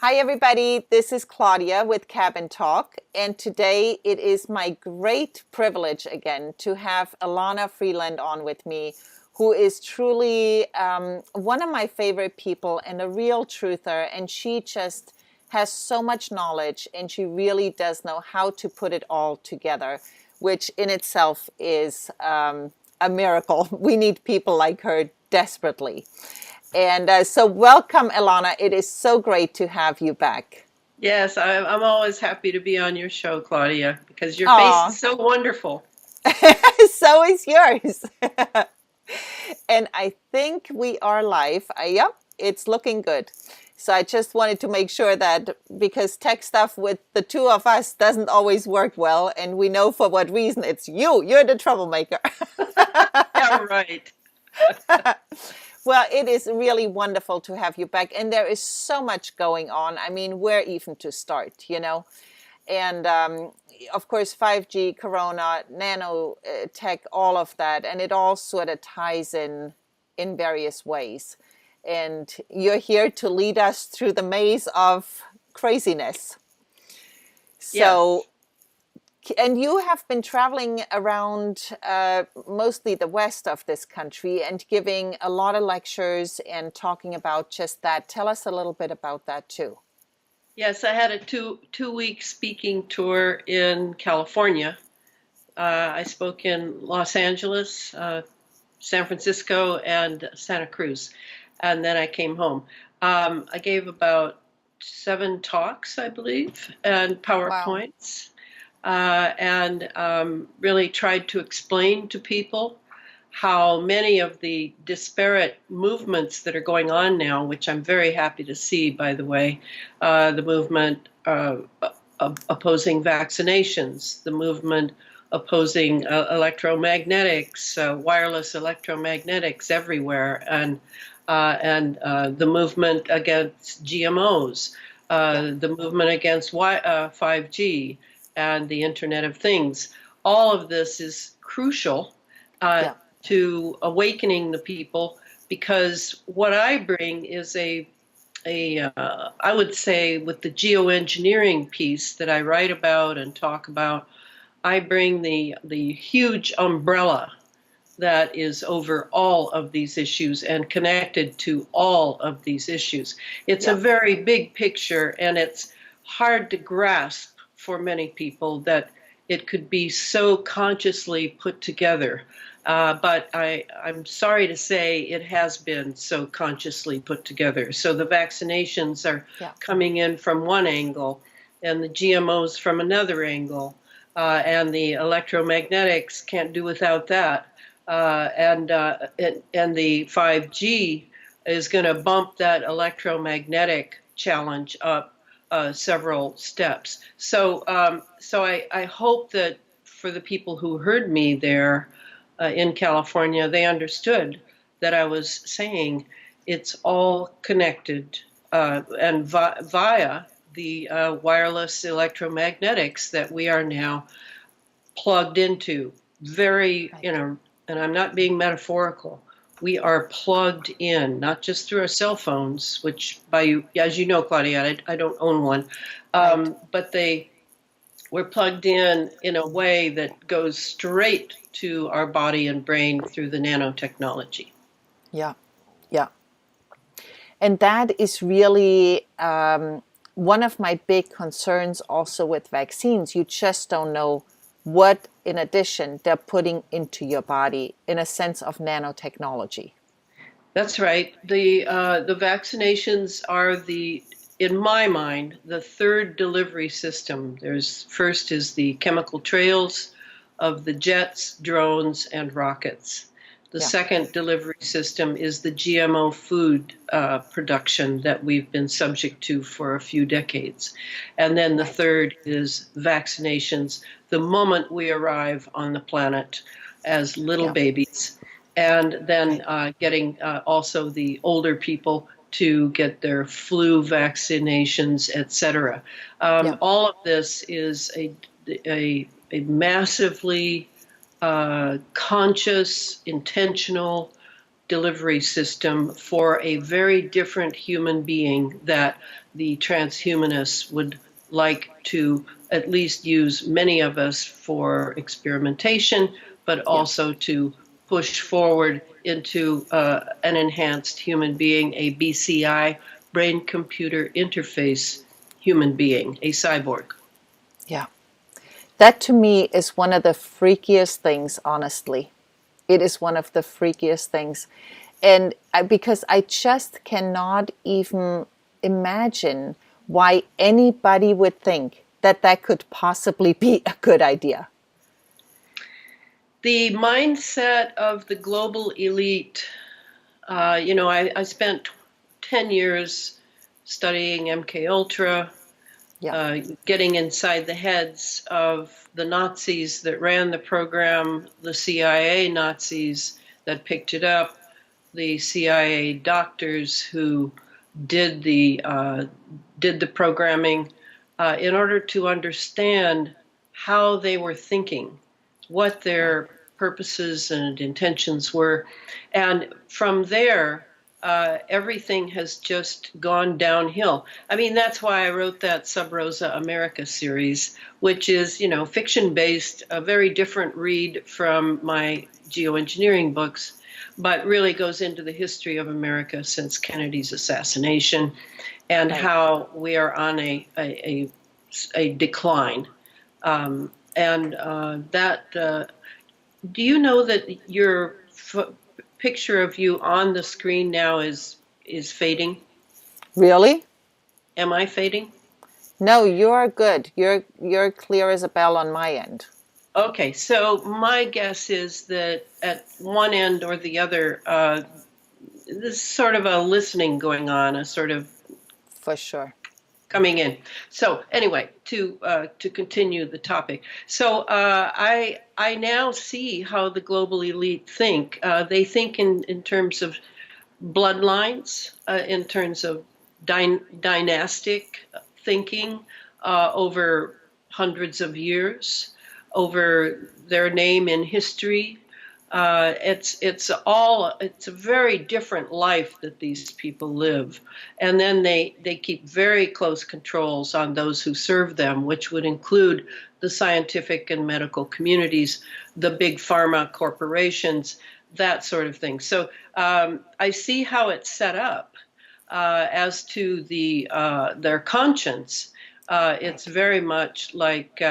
Hi, everybody. This is Claudia with Cabin Talk. And today it is my great privilege again to have Elana Freeland on with me, who is truly one of my favorite people and a real truther. And she just has so much knowledge and she really does know how to put it all together, which in itself is a miracle. We need people like her desperately. And so welcome, Elana. It is so great to have you back. Yes, I'm always happy to be on your show, Claudia, because your face Oh, is so wonderful. so is yours. And I think we are live. Yep, it's looking good. So I just wanted to make sure that because tech stuff with the two of us doesn't always work well, and we know for what reason it's you. You're the troublemaker. Yeah, right. Well, it is really wonderful to have you back. And there is so much going on. I mean, where even to start? And of course, 5G, Corona, nanotech, all of that. And it all sort of ties in various ways. And you're here to lead us through the maze of craziness. So, Yes. and you have been traveling around mostly the west of this country and giving a lot of lectures and talking about just that. Tell us a little bit about that too. Yes, I had a two week speaking tour in California. I spoke in Los Angeles, San Francisco, and Santa Cruz, and then I came home. I gave about 7 talks, I believe, and Wow. PowerPoints. And really tried to explain to people how many of the disparate movements that are going on now, which I'm very happy to see, by the way, the movement opposing vaccinations, the movement opposing electromagnetics, wireless electromagnetics everywhere, and the movement against GMOs, Yeah. the movement against 5G and the Internet of Things. All of this is crucial uh, Yeah. to awakening the people because what I bring is I would say with the geoengineering piece that I write about and talk about, I bring the huge umbrella that is over all of these issues and connected to all of these issues. It's a Yeah. very big picture, and it's hard to grasp for many people that it could be so consciously put together. But I'm sorry to say it has been so consciously put together. So the vaccinations are Yeah. coming in from one angle, and the GMOs from another angle, and the electromagnetics can't do without that. And the 5G is going to bump that electromagnetic challenge up several steps. So I hope that for the people who heard me there in California, they understood that I was saying it's all connected and via the wireless electromagnetics that we are now plugged into very, Right. and I'm not being metaphorical. We are plugged in, not just through our cell phones, which as you know, Claudia, I don't own one, Right. but we're plugged in a way that goes straight to our body and brain through the nanotechnology. Yeah. Yeah. And that is really one of my big concerns also with vaccines. You just don't know what, in addition, they're putting into your body in a sense of nanotechnology. That's right. The vaccinations are in my mind, the third delivery system. There's first is the chemical trails of the jets, drones, and rockets. The Yeah. second delivery system is the GMO food production that we've been subject to for a few decades. And then the Right. third is vaccinations the moment we arrive on the planet as little Yeah. babies and then Right. getting also the older people to get their flu vaccinations, etc. Yeah. All of this is a massively conscious, intentional delivery system for a very different human being that the transhumanists would like to at least use many of us for experimentation, but Yeah. also to push forward into an enhanced human being, a BCI, brain computer interface human being, a cyborg. Yeah. That to me is one of the freakiest things, honestly. It is one of the freakiest things. And because I just cannot even imagine why anybody would think that that could possibly be a good idea. The mindset of the global elite, I spent 10 years studying MK Ultra, Yeah. getting inside the heads of the Nazis that ran the program, the CIA Nazis that picked it up, the CIA doctors who did the programming, in order to understand how they were thinking, what Right. their purposes and intentions were, and from there, everything has just gone downhill. I mean, that's why I wrote that Sub Rosa America series, which is, fiction based, a very different read from my geoengineering books, but really goes into the history of America since Kennedy's assassination and Right. how we are on a decline. And that, do you know that your picture of you on the screen now is fading? Really? Am I fading? No, you're good. You're clear as a bell on my end. Okay, so my guess is that at one end or the other, there's sort of a listening going on, a sort of For sure. coming in. So anyway, to continue the topic. So I now see how the global elite think. They think in terms of bloodlines, in terms of dynastic thinking over hundreds of years, over their name in history. It's a very different life that these people live, and then they keep very close controls on those who serve them, which would include the scientific and medical communities, the big pharma corporations, that sort of thing. So I see how it's set up. As to their conscience, it's very much like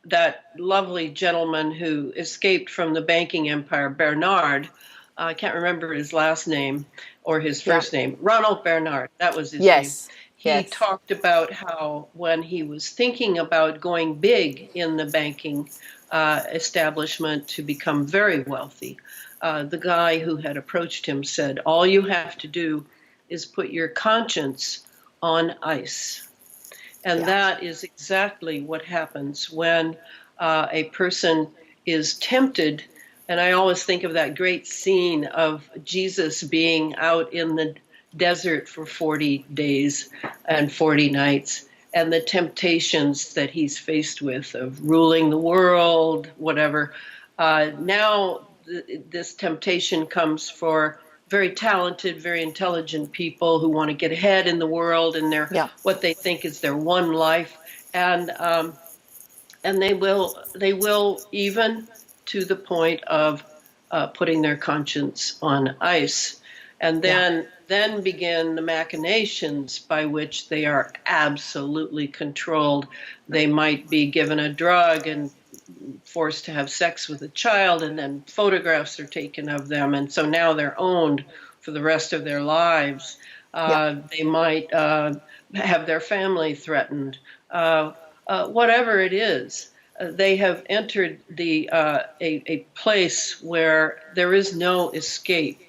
that lovely gentleman who escaped from the banking empire, Bernard. I can't remember his last name or his Yeah. first name. Ronald Bernard, that was his name. Yes. He Yes. talked about how when he was thinking about going big in the banking establishment to become very wealthy, the guy who had approached him said, all you have to do is put your conscience on ice. And Yeah. that is exactly what happens when a person is tempted. And I always think of that great scene of Jesus being out in the desert for 40 days and 40 nights, and the temptations that he's faced with of ruling the world, whatever. Now, this temptation comes for very talented, very intelligent people who want to get ahead in the world and their Yeah. what they think is their one life, and they will even to the point of putting their conscience on ice, and Yeah. then begin the machinations by which they are absolutely controlled. They might be given a drug and forced to have sex with a child, and then photographs are taken of them, and so now they're owned for the rest of their lives. Yeah. They might have their family threatened. Whatever it is, they have entered a place where there is no escape,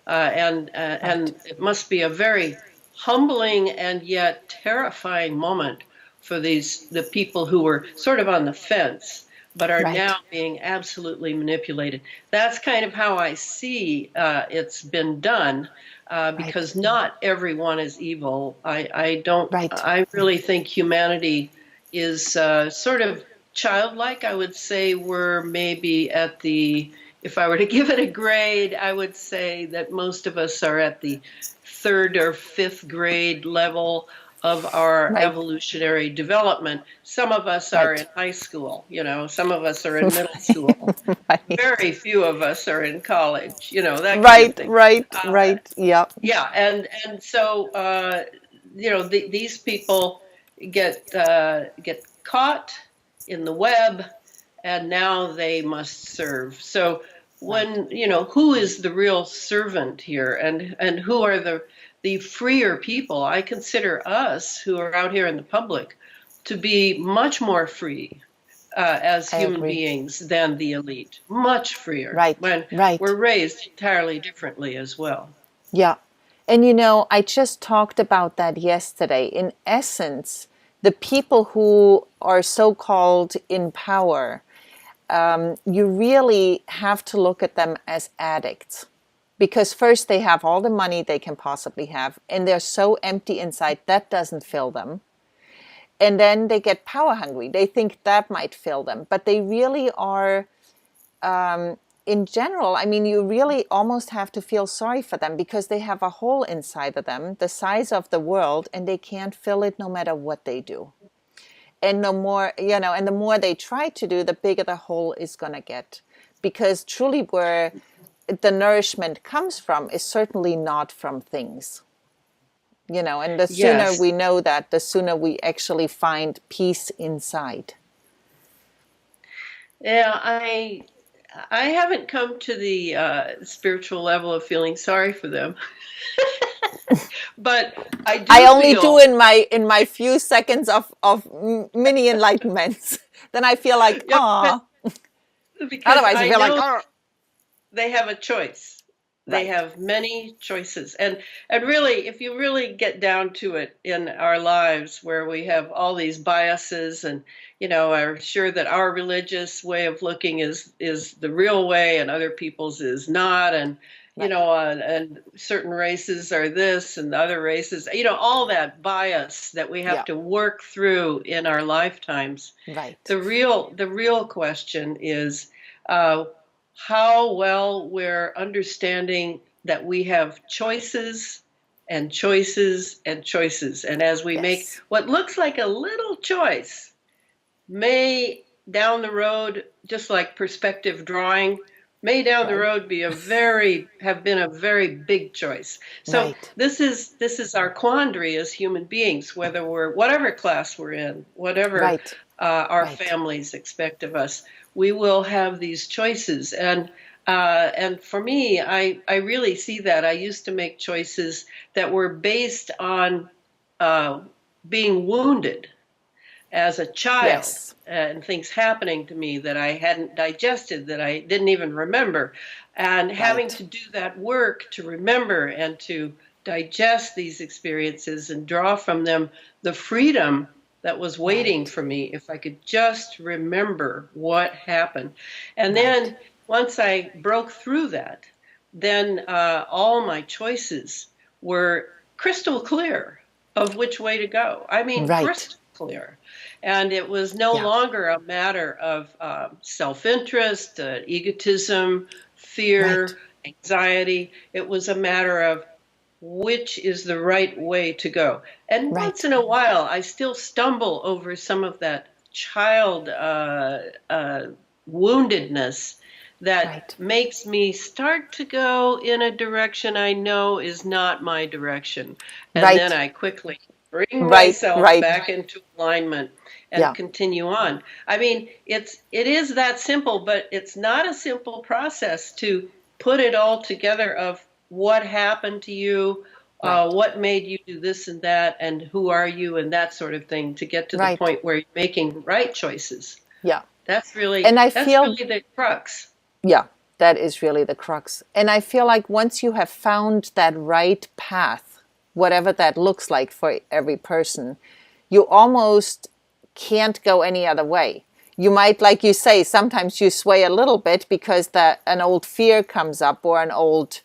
and it must be a very humbling and yet terrifying moment for the people who were sort of on the fence but are Right. now being absolutely manipulated. That's kind of how I see it's been done, because not everyone is evil. I don't. Right. I really think humanity is sort of childlike. I would say we're maybe at the if I were to give it a grade, I would say that most of us are at the third or fifth grade level of our Right. evolutionary development. Some of us are in Right. high school, some of us are in middle school. Right. Very few of us are in college, that kind of Right. thing. Right. Uh, Right. Yeah. yeah, and so these people get caught in the web, and now they must serve. So Right. when who is the real servant here, and who are the freer people? I consider us who are out here in the public to be much more free as I human agree. beings than the elite, much freer Right. when Right. we're raised entirely differently as well. Yeah. And I just talked about that yesterday. In essence, the people who are so-called in power, you really have to look at them as addicts. Because first, they have all the money they can possibly have, and they're so empty inside that doesn't fill them. And then they get power hungry. They think that might fill them, but they really are, in general, I mean, you really almost have to feel sorry for them because they have a hole inside of them the size of the world, and they can't fill it no matter what they do. And no more, and the more they try to do, the bigger the hole is going to get. Because truly, where the nourishment comes from is certainly not from things. And the sooner Yes. we know that, the sooner we actually find peace inside. Yeah, I haven't come to the spiritual level of feeling sorry for them, but I I do only do feel. in my few seconds of mini enlightenments. Then I feel like, Yeah, ah. because Otherwise, I I feel like, know oh. they have a choice. They Right. have many choices. And really, if you really get down to it in our lives where we have all these biases and are sure that our religious way of looking is the real way and other people's is not, and Right. and certain races are this and other races, all that bias that we have Yeah. to work through in our lifetimes. Right. The real question is uh, how well we're understanding that we have choices and choices and choices. And as we make Yes. what looks like a little choice, may down the road, just like perspective drawing, may down the Right. road have been a very big choice. So Right. this is our quandary as human beings, whether we're whatever class we're in, whatever Right. our Right. families expect of us, we will have these choices. And for me, I really see that. I used to make choices that were based on uh, being wounded as a child Yes. and things happening to me that I hadn't digested, that I didn't even remember. And having Right. to do that work to remember and to digest these experiences and draw from them the freedom that was waiting Right. for me if I could just remember what happened. And Right. then once I broke through that, then all my choices were crystal clear of which way to go. I mean, Right. crystal clear. And it was no Yeah. longer a matter of self-interest, egotism, Right. fear, anxiety. It was a matter of which is the right way to go. And once Right. in a while, I still stumble over some of that child woundedness that Right. makes me start to go in a direction I know is not my direction. And then Right. I quickly bring Right. myself Right. back into alignment and Yeah. continue on. I mean, it is that simple, but it's not a simple process to put it all together of what happened to you, Right. what made you do this and that, and who are you, and that sort of thing, to get to the Right. point where you're making right choices. Yeah. That's really And I that's feel, really the crux. yeah, that is really the crux. And I feel like once you have found that right path, whatever that looks like for every person, you almost can't go any other way. You might, like you say, sometimes you sway a little bit because an old fear comes up or an old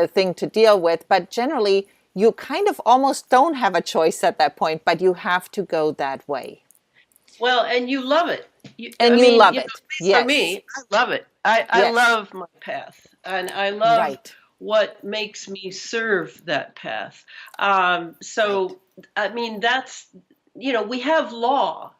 thing to deal with. But generally, you kind of almost don't have a choice at that point, but you have to go that way. Well, and you love it. I And you mean, love you know, it. at least for Yes. me, I love it. I Yes. love my path, and I love Right. what makes me serve that path. Right. So, I mean, that's, we have law.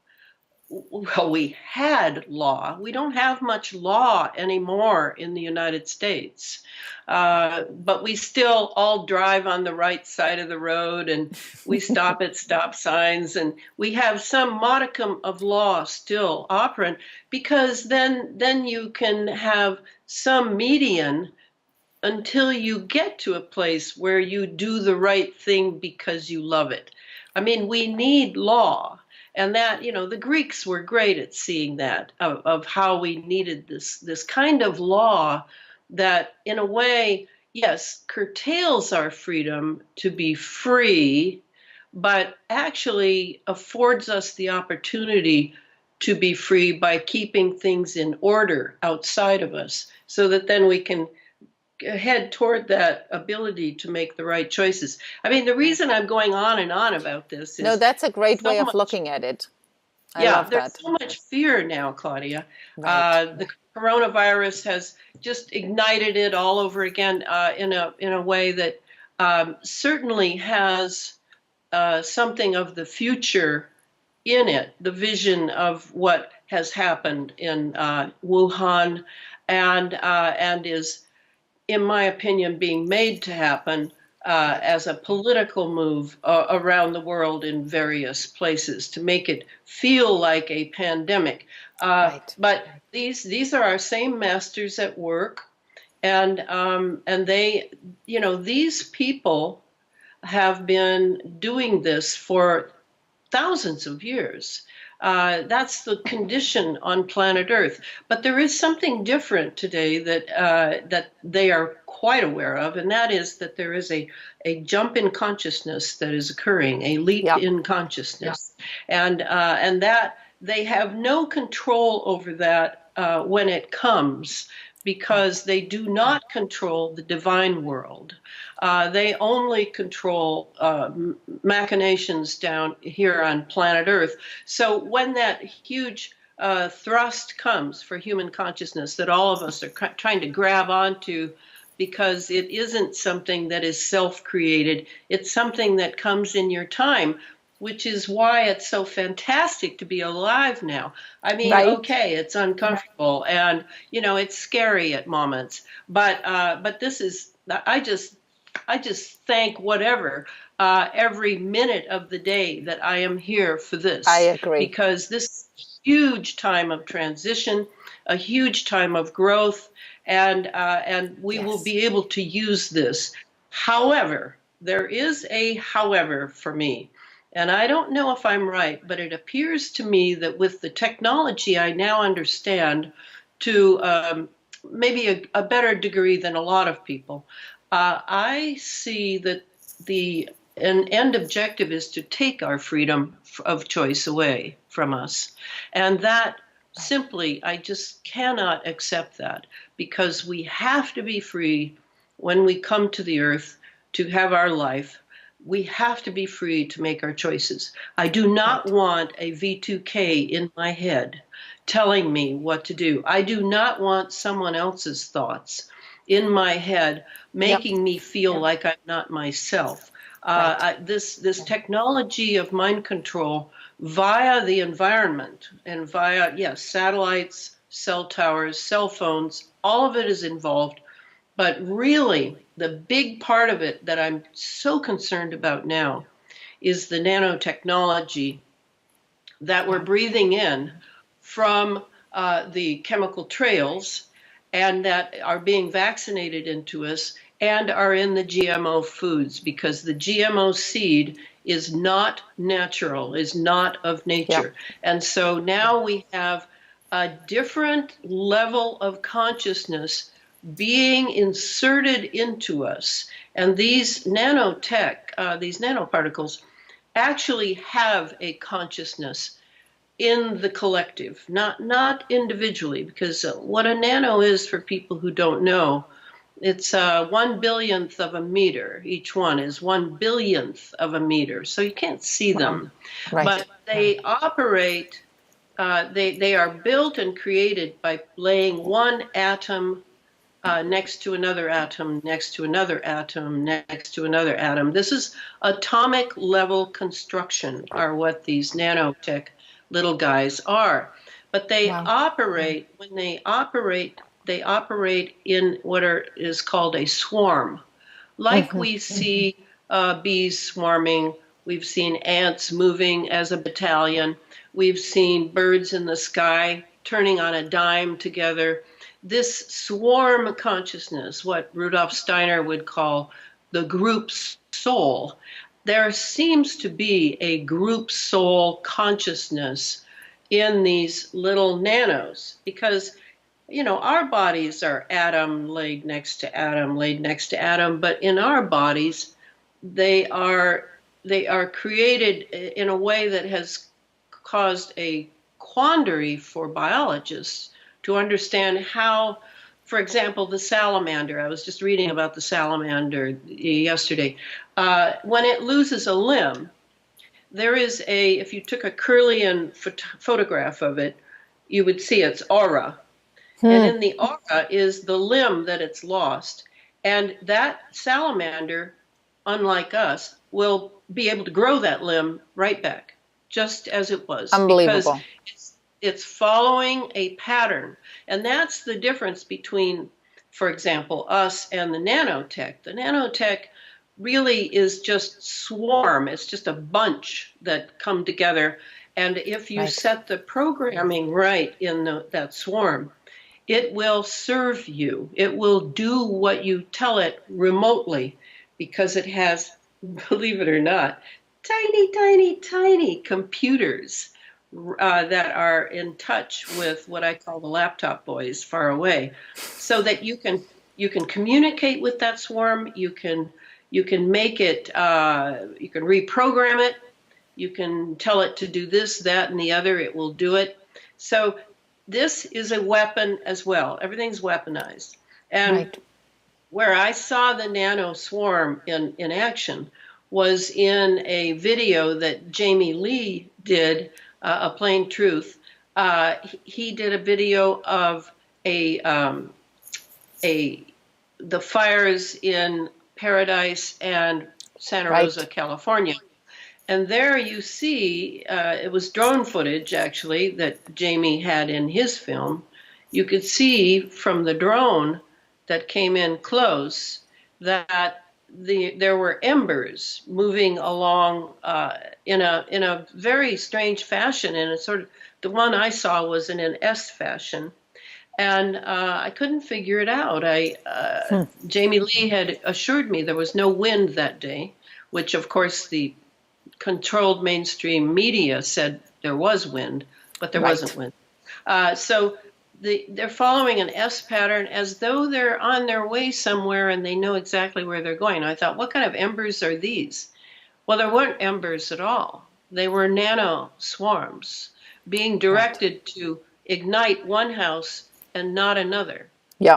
Well, we had law. We don't have much law anymore in the United States. But we still all drive on the right side of the road and we stop at stop signs and we have some modicum of law still operant because then you can have some median until you get to a place where you do the right thing because you love it. I mean, we need law. And that, the Greeks were great at seeing that of how we needed this kind of law that, in a way, yes, curtails our freedom to be free, but actually affords us the opportunity to be free by keeping things in order outside of us so that then we can head toward that ability to make the right choices. I mean, the reason I'm going on and on about this No, is that's a great so way of much, looking at it. I yeah, love there's that. so much fear now, Claudia. Right. The coronavirus has just ignited it all over again in a way that certainly has something of the future in it, the vision of what has happened in Wuhan and is, in my opinion, being made to happen Right. as a political move around the world in various places to make it feel like a pandemic. Right. But these are our same masters at work, and they, these people have been doing this for thousands of years. That's the condition on planet Earth. But there is something different today that they are quite aware of, and that is that there is a jump in consciousness that is occurring, a leap Yep. in consciousness, and that they have no control over that when it comes. Right. Because they do not control the divine world. They only control machinations down here on planet Earth. So when that huge thrust comes for human consciousness that all of us are trying to grab onto because it isn't something that is self-created, it's something that comes in your time, which is why it's so fantastic to be alive now. I mean, Right. okay, it's uncomfortable and it's scary at moments, but this is I just thank whatever every minute of the day that I am here for I this, agree. because this huge time of transition, a huge time of growth, and we will Yes. be able to use this. However, there is a however for me. And I don't know if I'm right, but it appears to me that with the technology I now understand to maybe a better degree than a lot of people, I see that the an end objective is to take our freedom of choice away from us. And that Right. simply, I just cannot accept that because we have to be free when we come to the earth to have our life. We have to be free to make our choices. I do not Right. want a V2K in my head telling me what to do. I do not want someone else's thoughts in my head Yep. making me feel like I'm not myself. Right. This technology of mind control via the environment and via, yes, satellites, cell towers, cell phones, all of it is involved. But really, the big part of it that I'm so concerned about now is the nanotechnology that we're Yeah. breathing in from the chemical trails and that are being vaccinated into us and are in the GMO foods, because the GMO seed is not natural, is not of Yeah. nature. And so now we have a different level of consciousness being inserted into us. And these nanotech, these nanoparticles, actually have a consciousness in the collective, not individually, because what a nano is, for people who don't know, it's 1/1000th of a meter. Each one is 1/1000th of a meter, so you can't see Wow. them, Right. but they operate they are built and created by laying one atom next to another atom, next to another atom, next to another atom. This is atomic level construction, are what these nanotech little guys are. But they operate, when they operate in what is called a swarm. Like we see bees swarming, we've seen ants moving as a battalion, we've seen birds in the sky turning on a dime together. This swarm consciousness, what Rudolf Steiner would call the group soul, there seems to be a group soul consciousness in these little nanos, because our bodies are atom laid next to atom laid next to atom, but in our bodies they are created in a way that has caused a quandary for biologists to understand how, for example, the salamander, I was just reading about the salamander yesterday, when it loses a limb, there is if you took a Kirlian photograph of it, you would see its aura. And in the aura is the limb that it's lost. And that salamander, unlike us, will be able to grow that limb right back, just as it was. Unbelievable. Because it's following a pattern. And that's the difference between, for example, us and the nanotech. The nanotech really is just swarm. It's just a bunch that come together. And if you set the programming right in that swarm, it will serve you. It will do what you tell it remotely, because it has, believe it or not, tiny, tiny, tiny computers that are in touch with what I call the laptop boys far away, so that you can communicate with that swarm. You can make it, you can reprogram it. You can tell it to do this, that, and the other. It will do it. So this is a weapon as well. Everything's weaponized. And where I saw the nano swarm in action was in a video that Jamie Lee did, A Plain Truth. He did a video of the fires in Paradise and Santa Rosa, California. And there you see, it was drone footage, actually, that Jamie had in his film. You could see from the drone that came in close that there were embers moving along in a very strange fashion. And it's sort of, the one I saw was in an S fashion. And I couldn't figure it out. Jamie Lee had assured me there was no wind that day, which, of course, the controlled mainstream media said there was wind, but there wasn't wind. So they're following an S pattern as though they're on their way somewhere and they know exactly where they're going. I thought, what kind of embers are these? Well, there weren't embers at all. They were nano swarms being directed to ignite one house and not another.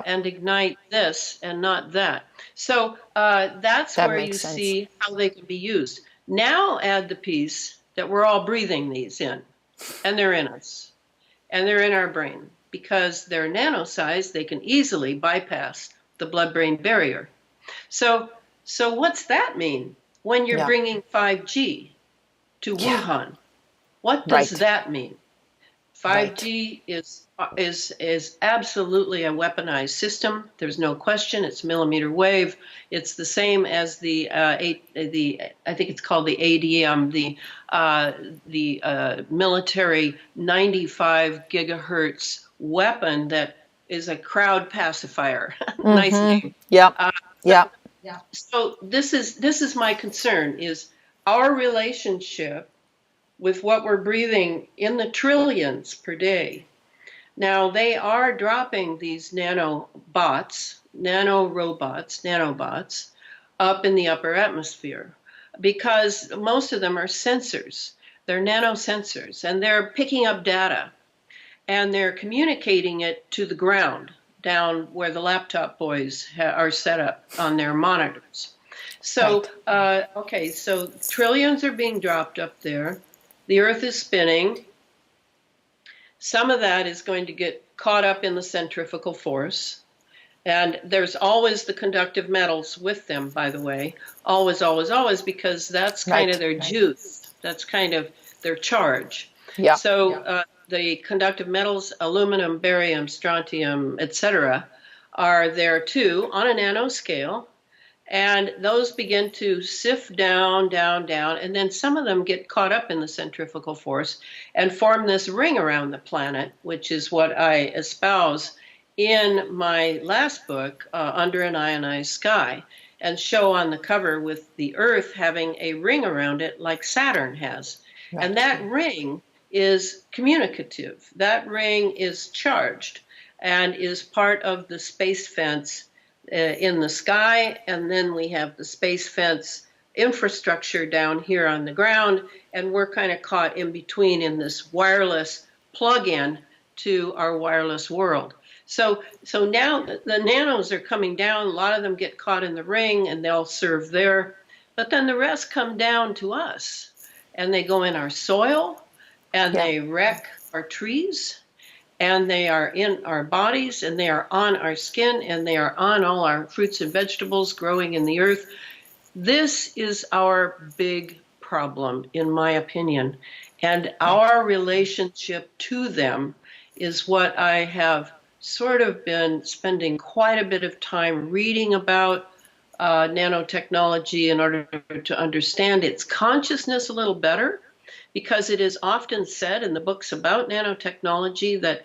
And ignite this and not that. So that's where you see how they can be used. Now add the piece that we're all breathing these in, and they're in us, and they're in our brain. Because they're nano-sized, they can easily bypass the blood-brain barrier. So what's that mean when you're bringing 5G to Wuhan? What does that mean? 5G is absolutely a weaponized system. There's no question. It's millimeter wave. It's the same as the I think it's called the ADM, the military 95 gigahertz weapon that is a crowd pacifier. Nice name. So this is my concern, is our relationship with what we're breathing in the trillions per day. Now, they are dropping these nanobots up in the upper atmosphere, because most of them are sensors. They're nanosensors, and they're picking up data, and they're communicating it to the ground, down where the laptop boys are set up on their monitors. So, so trillions are being dropped up there. The Earth is spinning. Some of that is going to get caught up in the centrifugal force. And there's always the conductive metals with them, by the way. Always, always, always, because that's kind of their juice. That's kind of their charge. Yeah. So the conductive metals, aluminum, barium, strontium, etc., are there too on a nanoscale. And those begin to sift down, down, down, and then some of them get caught up in the centrifugal force and form this ring around the planet, which is what I espouse in my last book, Under an Ionized Sky, and show on the cover with the Earth having a ring around it like Saturn has. Right. And that ring is communicative. That ring is charged and is part of the space fence in the sky, and then we have the space fence infrastructure down here on the ground, and we're kind of caught in between in this wireless plug-in to our wireless world. So now the nanos are coming down. A lot of them get caught in the ring, and they'll serve there, but then the rest come down to us, and they go in our soil, and they wreck our trees. And they are in our bodies, and they are on our skin, and they are on all our fruits and vegetables growing in the earth. This is our big problem, in my opinion. And our relationship to them is what I have sort of been spending quite a bit of time reading about nanotechnology in order to understand its consciousness a little better. Because it is often said in the books about nanotechnology that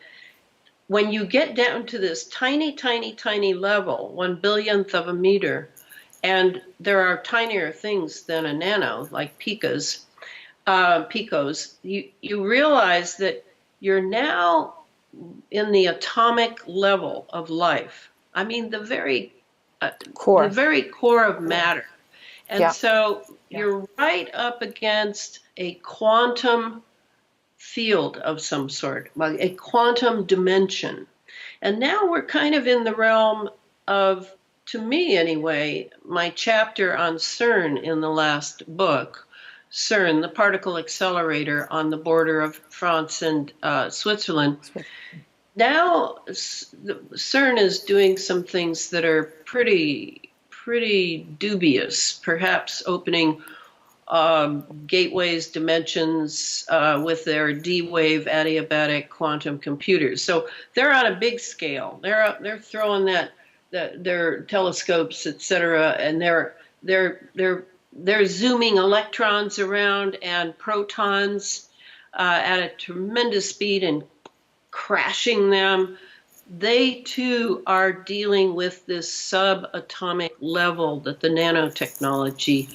when you get down to this tiny, tiny, tiny level, 1/1000th of a meter, and there are tinier things than a nano, like picos, you realize that you're now in the atomic level of life. I mean, the very core of matter. And so you're right up against a quantum field of some sort, a quantum dimension. And now we're kind of in the realm of, to me anyway, my chapter on CERN in the last book, CERN, the particle accelerator on the border of France and Switzerland. Now CERN is doing some things that are pretty dubious, perhaps opening gateways, dimensions with their D-wave adiabatic quantum computers. So they're on a big scale. They're throwing their telescopes, etc., and they're zooming electrons around and protons at a tremendous speed and crashing them. They too are dealing with this subatomic level that the nanotechnology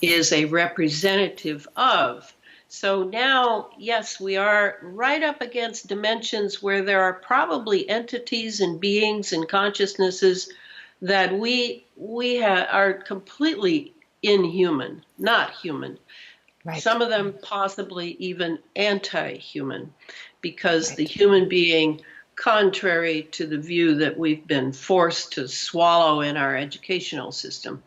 is a representative of. So now, yes, we are right up against dimensions where there are probably entities and beings and consciousnesses that we are completely inhuman, not human. Right. Some of them possibly even anti-human, because the human being, contrary to the view that we've been forced to swallow in our educational system,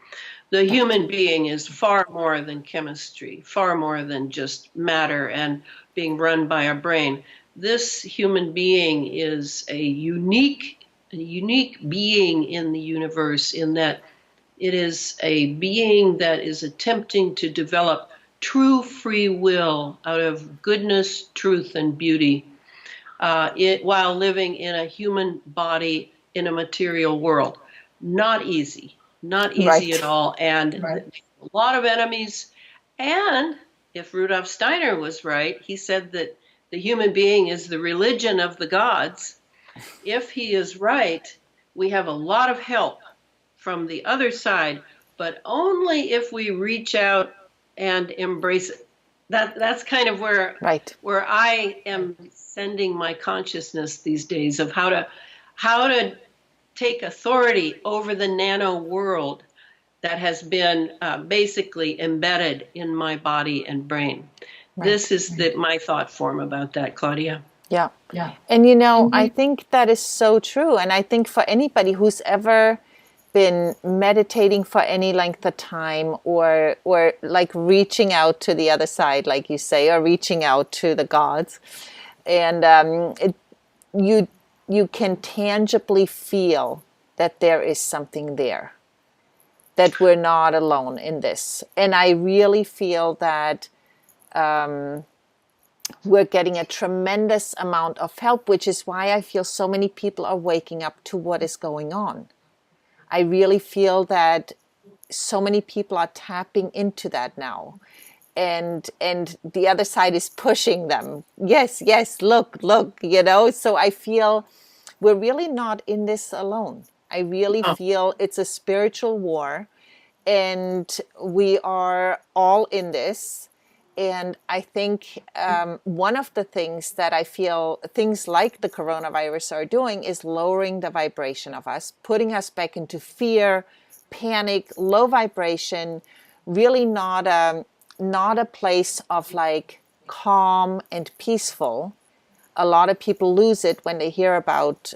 the human being is far more than chemistry, far more than just matter and being run by a brain. This human being is a unique being in the universe, in that it is a being that is attempting to develop true free will out of goodness, truth, and beauty, while living in a human body in a material world. Not easy. Not easy at all, and a lot of enemies. And if Rudolf Steiner was right, he said that the human being is the religion of the gods. If he is right, we have a lot of help from the other side, but only if we reach out and embrace it. That's kind of where I am sending my consciousness these days, of how to take authority over the nano world that has been basically embedded in my body and brain. This is my thought form about that, Claudia. Yeah. And I think that is so true. And I think for anybody who's ever been meditating for any length of time, or like reaching out to the other side, like you say, or reaching out to the gods, and you you can tangibly feel that there is something there, that we're not alone in this. And I really feel that we're getting a tremendous amount of help, which is why I feel so many people are waking up to what is going on. I really feel that so many people are tapping into that now. And the other side is pushing them. Yes, yes, look, So I feel we're really not in this alone. I really Oh, feel it's a spiritual war, and we are all in this. And I think one of the things that I feel things like the coronavirus are doing is lowering the vibration of us, putting us back into fear, panic, low vibration, really not a place of like calm and peaceful. A lot of people lose it when they hear about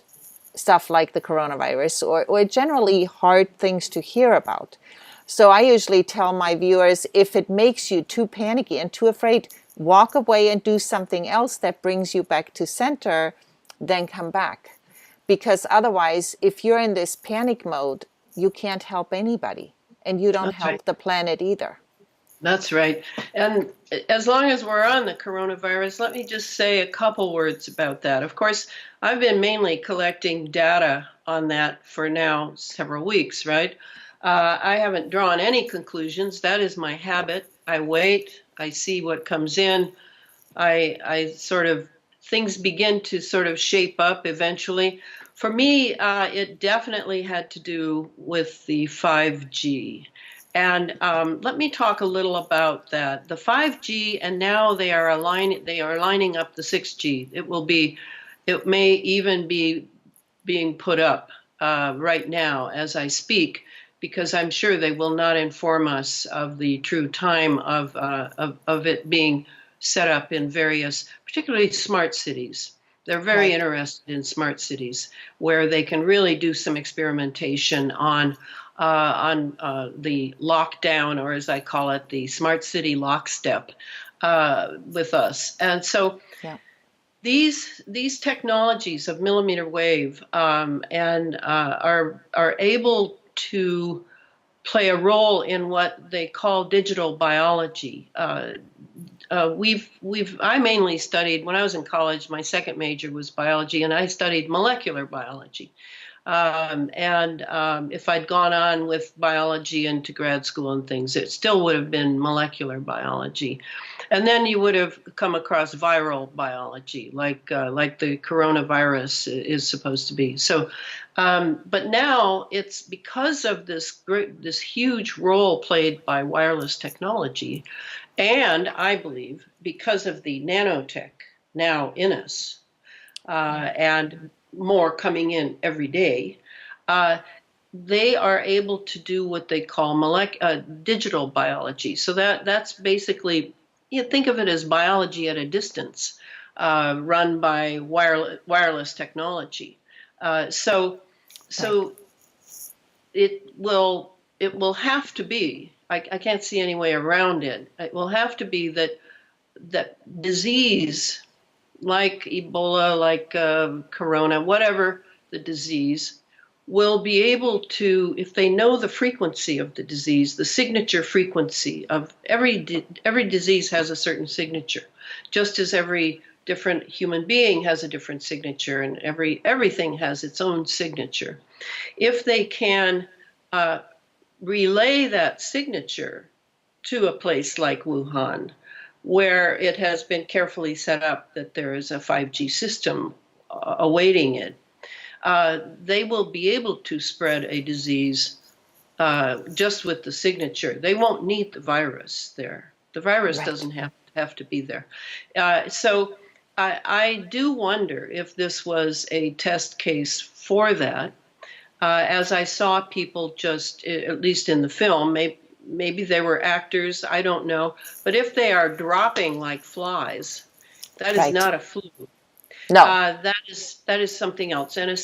stuff like the coronavirus, or generally hard things to hear about. So I usually tell my viewers, if it makes you too panicky and too afraid, walk away and do something else that brings you back to center, then come back. Because otherwise, if you're in this panic mode, you can't help anybody, and you don't that's right. help the planet either. That's right. And as long as we're on the coronavirus, let me just say a couple words about that. Of course, I've been mainly collecting data on that for now several weeks, right? I haven't drawn any conclusions. That is my habit. I wait, I see what comes in. I sort of, things begin to sort of shape up eventually. For me, it definitely had to do with the 5G. And let me talk a little about that. The 5G, and now they are lining up the 6G. It may even be being put up right now as I speak, because I'm sure they will not inform us of the true time of it being set up in various, particularly smart cities. They're very Right. interested in smart cities where they can really do some experimentation on the lockdown, or as I call it, the smart city lockstep with us. And so Yeah. these technologies of millimeter wave and are able to play a role in what they call digital biology. I mainly studied, when I was in college, my second major was biology, and I studied molecular biology. If I'd gone on with biology into grad school and things, it still would have been molecular biology. And then you would have come across viral biology, like the coronavirus is supposed to be. So, but now it's because of this huge role played by wireless technology, and I believe because of the nanotech now in us, and more coming in every day, uh, they are able to do what they call digital biology. So that's basically, you think of it as biology at a distance, run by wireless technology. So Right. so it will have to be. I can't see any way around it. It will have to be that disease like Ebola, like Corona, whatever the disease, will be able to, if they know the frequency of the disease, the signature frequency of every disease has a certain signature, just as every different human being has a different signature, and everything has its own signature. If they can relay that signature to a place like Wuhan, where it has been carefully set up that there is a 5G system awaiting it, they will be able to spread a disease just with the signature. They won't need the virus there. The virus Right. doesn't have to be there. So I do wonder if this was a test case for that. As I saw people just, at least in the film, maybe they were actors, I don't know. But if they are dropping like flies, that is Right. not a flu. No. That is something else. And a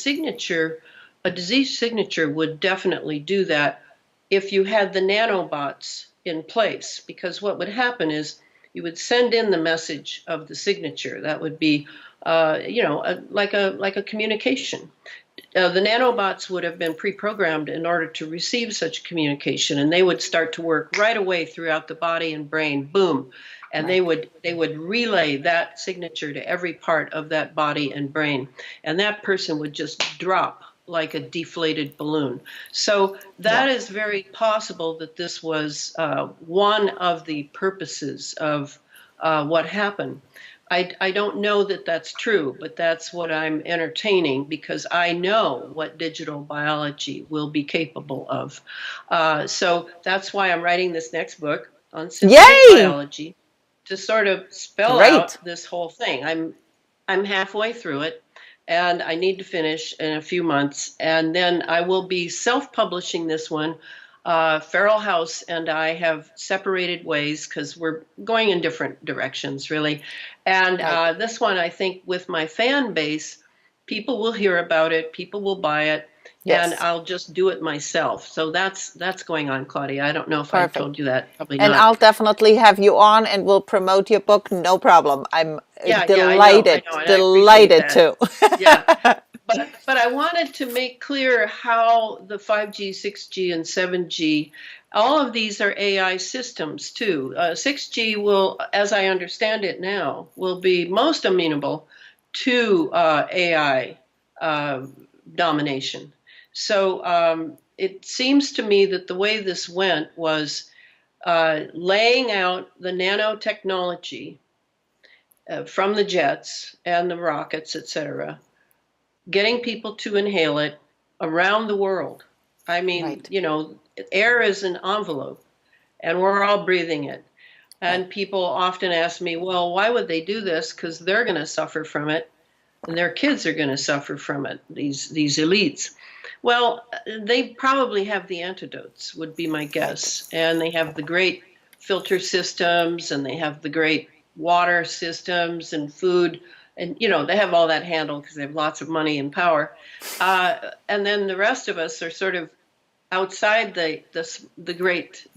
disease signature would definitely do that if you had the nanobots in place. Because what would happen is you would send in the message of the signature. That would be like a communication. The nanobots would have been pre-programmed in order to receive such communication, and they would start to work right away throughout the body and brain. Boom, and Right. they would relay that signature to every part of that body and brain, and that person would just drop like a deflated balloon. So Yeah. that is very possible that this was one of the purposes of what happened. I don't know that that's true, but that's what I'm entertaining because I know what digital biology will be capable of. So that's why I'm writing this next book on synthetic Yay! biology to sort of spell Great. out this whole thing. I'm halfway through it, and I need to finish in a few months, and then I will be self-publishing this one. Feral House and I have separated ways because we're going in different directions, really. And Right. this one, I think, with my fan base, people will hear about it, people will buy it, and Yes. I'll just do it myself. So that's going on, Claudia. I don't know if I Perfect. told you that. Probably And not. I'll definitely have you on and we'll promote your book. No problem. I'm Yeah, I delighted, know, and I appreciate delighted that. to. Yeah. But I wanted to make clear how the 5G, 6G, and 7G, all of these are AI systems too. 6G will, as I understand it now, will be most amenable to AI domination. So it seems to me that the way this went was laying out the nanotechnology from the jets and the rockets, et cetera, getting people to inhale it around the world. I mean, Right. air is an envelope and we're all breathing it. Right. And people often ask me, well, why would they do this? Because they're going to suffer from it and their kids are going to suffer from it, these elites. Well, they probably have the antidotes, would be my Right. guess. And they have the great filter systems and they have the great water systems and food. And, they have all that handled because they have lots of money and power. And then the rest of us are sort of outside the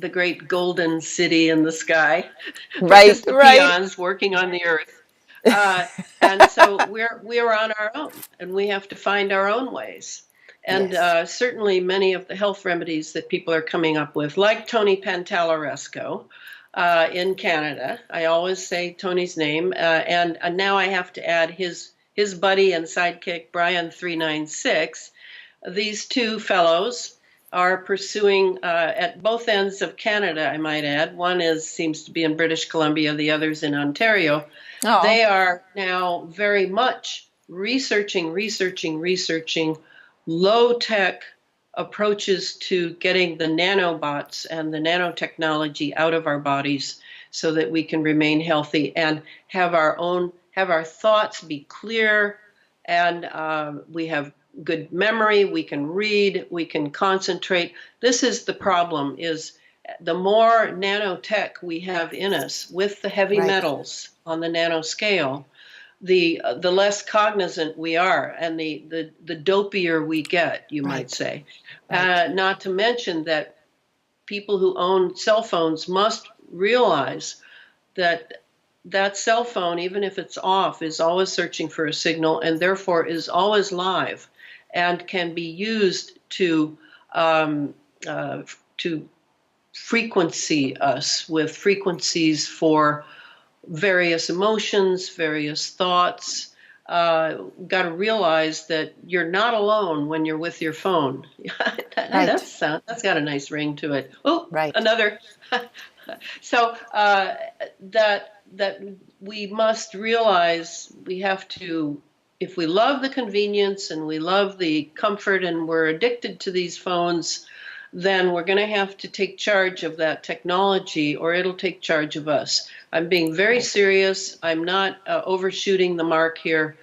great golden city in the sky. We're Right. just the Right. peons working on the earth. And so we're on our own, and we have to find our own ways. And Yes. certainly many of the health remedies that people are coming up with, like Tony Pantalaresco in Canada. I always say Tony's name, and now I have to add his buddy and sidekick Brian 396. These two fellows are pursuing at both ends of Canada, I might add. One seems to be in British Columbia, the other's in Ontario. Oh. They are now very much researching low-tech approaches to getting the nanobots and the nanotechnology out of our bodies so that we can remain healthy and have our thoughts be clear, and we have good memory, we can read, we can concentrate. This is the problem, is the more nanotech we have in us with the heavy Right. metals on the nanoscale, the less cognizant we are, and the dopier we get, you might Right. say. Right. Not to mention that people who own cell phones must realize that that cell phone, even if it's off, is always searching for a signal and therefore is always live and can be used um, to frequency us with frequencies for various emotions, various thoughts. Got to realize that you're not alone when you're with your phone. Right. That's got a nice ring to it. Oh, Right. another. So that we must realize we have to, if we love the convenience and we love the comfort and we're addicted to these phones, then we're going to have to take charge of that technology or it'll take charge of us. I'm being very Right. serious. I'm not overshooting the mark here.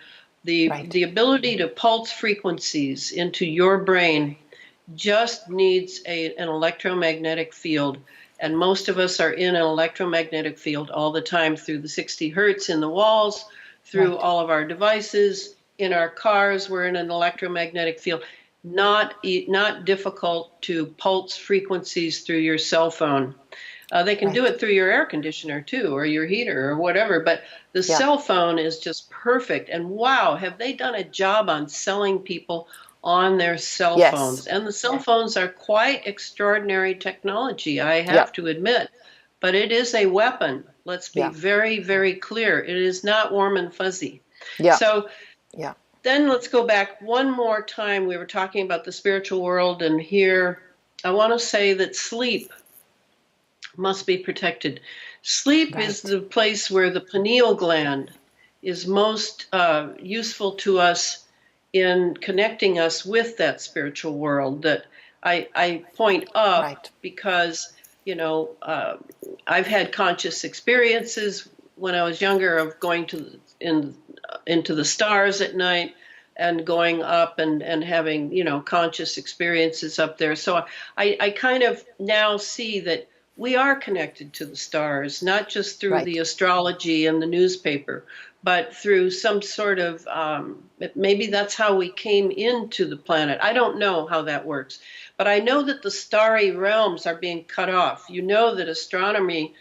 Right. The ability to pulse frequencies into your brain just needs an electromagnetic field. And most of us are in an electromagnetic field all the time through the 60 hertz in the walls, through Right. all of our devices, in our cars, we're in an electromagnetic field. Not difficult to pulse frequencies through your cell phone. They can do Right. it through your air conditioner too, or your heater or whatever. But the Yeah. cell phone is just perfect. And wow, have they done a job on selling people on their cell Yes. phones? And the cell phones are quite extraordinary technology, I Yeah. have to admit. But it is a weapon. Let's be Yeah. very, very clear. It is not warm and fuzzy. Yeah. So Yeah. then let's go back one more time. We were talking about the spiritual world, and here I want to say that sleep must be protected. Sleep is Right. the place where the pineal gland is most useful to us in connecting us with that spiritual world that I point up Right. because, I've had conscious experiences when I was younger of going into the stars at night and going up and having, conscious experiences up there. So I kind of now see that we are connected to the stars, not just through the Right. astrology and the newspaper, but through some sort of, maybe that's how we came into the planet. I don't know how that works, but I know that the starry realms are being cut off. You know that astronomy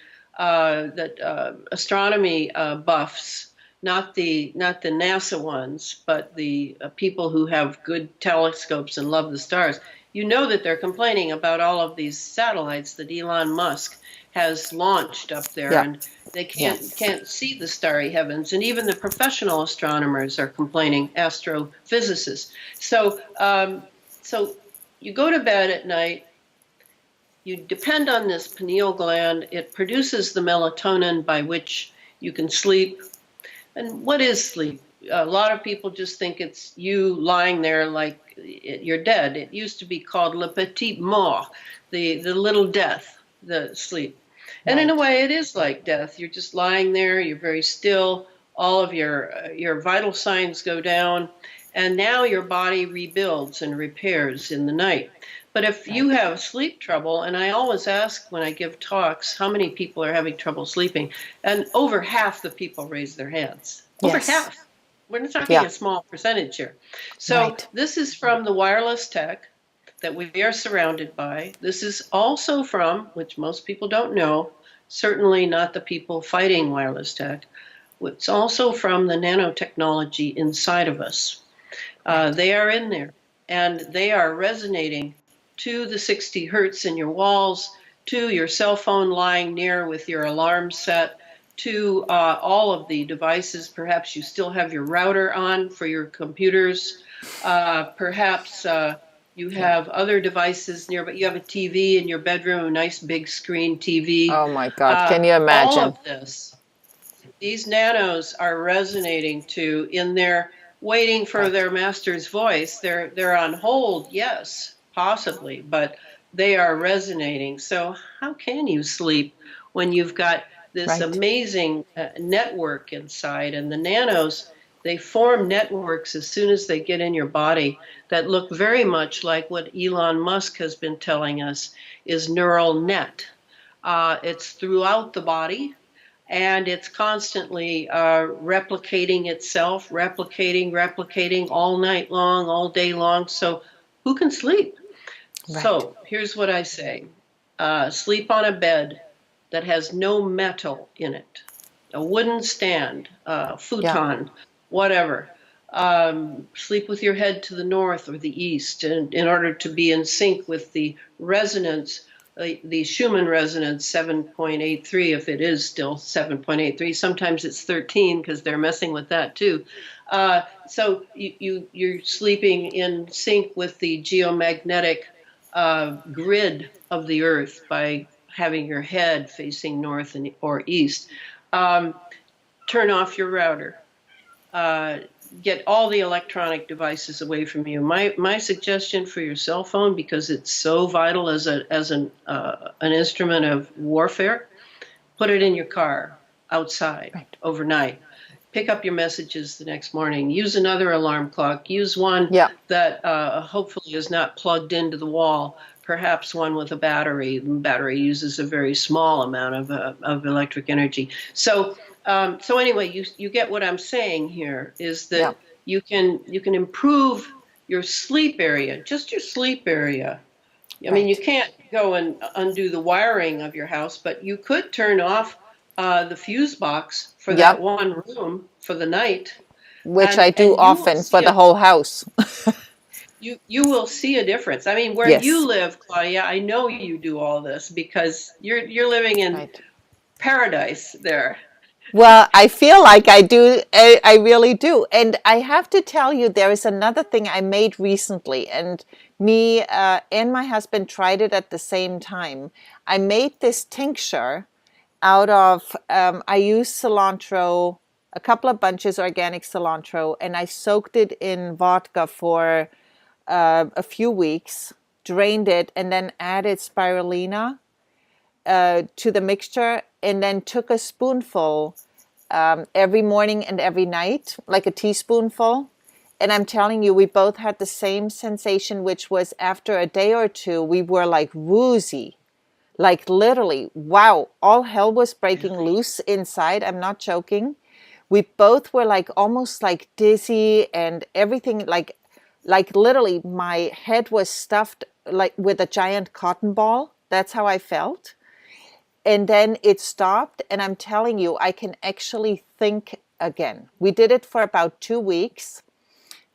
buffs, not the NASA ones, but the people who have good telescopes and love the stars. You know that they're complaining about all of these satellites that Elon Musk has launched up there, Yeah. and they Yeah. can't see the starry heavens, and even the professional astronomers are complaining, astrophysicists. So you go to bed at night. You depend on this pineal gland. It produces the melatonin by which you can sleep. And what is sleep? A lot of people just think it's you lying there like you're dead. It used to be called le petit mort, the little death, the sleep. And in a Right. way, it is like death. You're just lying there. You're very still. All of your vital signs go down, and now your body rebuilds and repairs in the night. But if you Right. have sleep trouble, and I always ask when I give talks how many people are having trouble sleeping, and over half the people raise their hands. Over Yes. half. We're not talking Yeah. a small percentage here. So Right. this is from the wireless tech that we are surrounded by. This is also from, which most people don't know, certainly not the people fighting wireless tech, it's also from the nanotechnology inside of us. Right. They are in there, and they are resonating to the 60 hertz in your walls, to your cell phone lying near with your alarm set, to all of the devices. Perhaps you still have your router on for your computers. Perhaps you Yeah. have other devices near, but you have a TV in your bedroom, a nice big screen TV. Oh my God. Can you All imagine? of this, these nanos are resonating to in their waiting for Right. their master's voice. They're on hold, yes, possibly, but they are resonating. So how can you sleep when you've got this Right. amazing network inside? And the nanos, they form networks as soon as they get in your body that look very much like what Elon Musk has been telling us is neural net. It's throughout the body, and it's constantly replicating itself, replicating all night long, all day long. So who can sleep? Right. So here's what I say. Sleep on a bed that has no metal in it, a wooden stand, Yeah. futon, whatever. Sleep with your head to the north or the east in order to be in sync with the resonance, the Schumann resonance 7.83, if it is still 7.83. Sometimes it's 13 because they're messing with that too. So you're sleeping in sync with the geomagnetic grid of the earth by having your head facing north or east. Um, Turn off your router. Uh, get all the electronic devices away from you. My suggestion for your cell phone, because it's so vital as an instrument of warfare, put it in your car outside Right. overnight. Pick up your messages the next morning. Use another alarm clock. Use one Yeah. that hopefully is not plugged into the wall. Perhaps one with a battery. The battery uses a very small amount of electric energy. So anyway, you get what I'm saying here is Yeah. that you can improve your sleep area, just your sleep area, I mean, you Right. can't go and undo the wiring of your house, but you could turn off the fuse box for that Yep. one room for the night, Which I do and you will often for see the whole house. you will see a difference. I mean, where you Yes. live, Claudia, I know you do all this because you're living in Right. paradise there. Well, I feel like I do. I really do. And I have to tell you, there is another thing I made recently, and me and my husband tried it at the same time. I made this tincture out of, I used cilantro, a couple of bunches organic cilantro, and I soaked it in vodka for a few weeks, drained it, and then added spirulina to the mixture, and then took a spoonful every morning and every night, like a teaspoonful. And I'm telling you, we both had the same sensation, which was after a day or two, we were like woozy. Like literally, wow, all hell was breaking Really? loose inside. I'm not joking. We both were like almost like dizzy and everything like literally my head was stuffed like with a giant cotton ball. That's how I felt. And then it stopped, and I'm telling you, I can actually think again. We did it for about 2 weeks.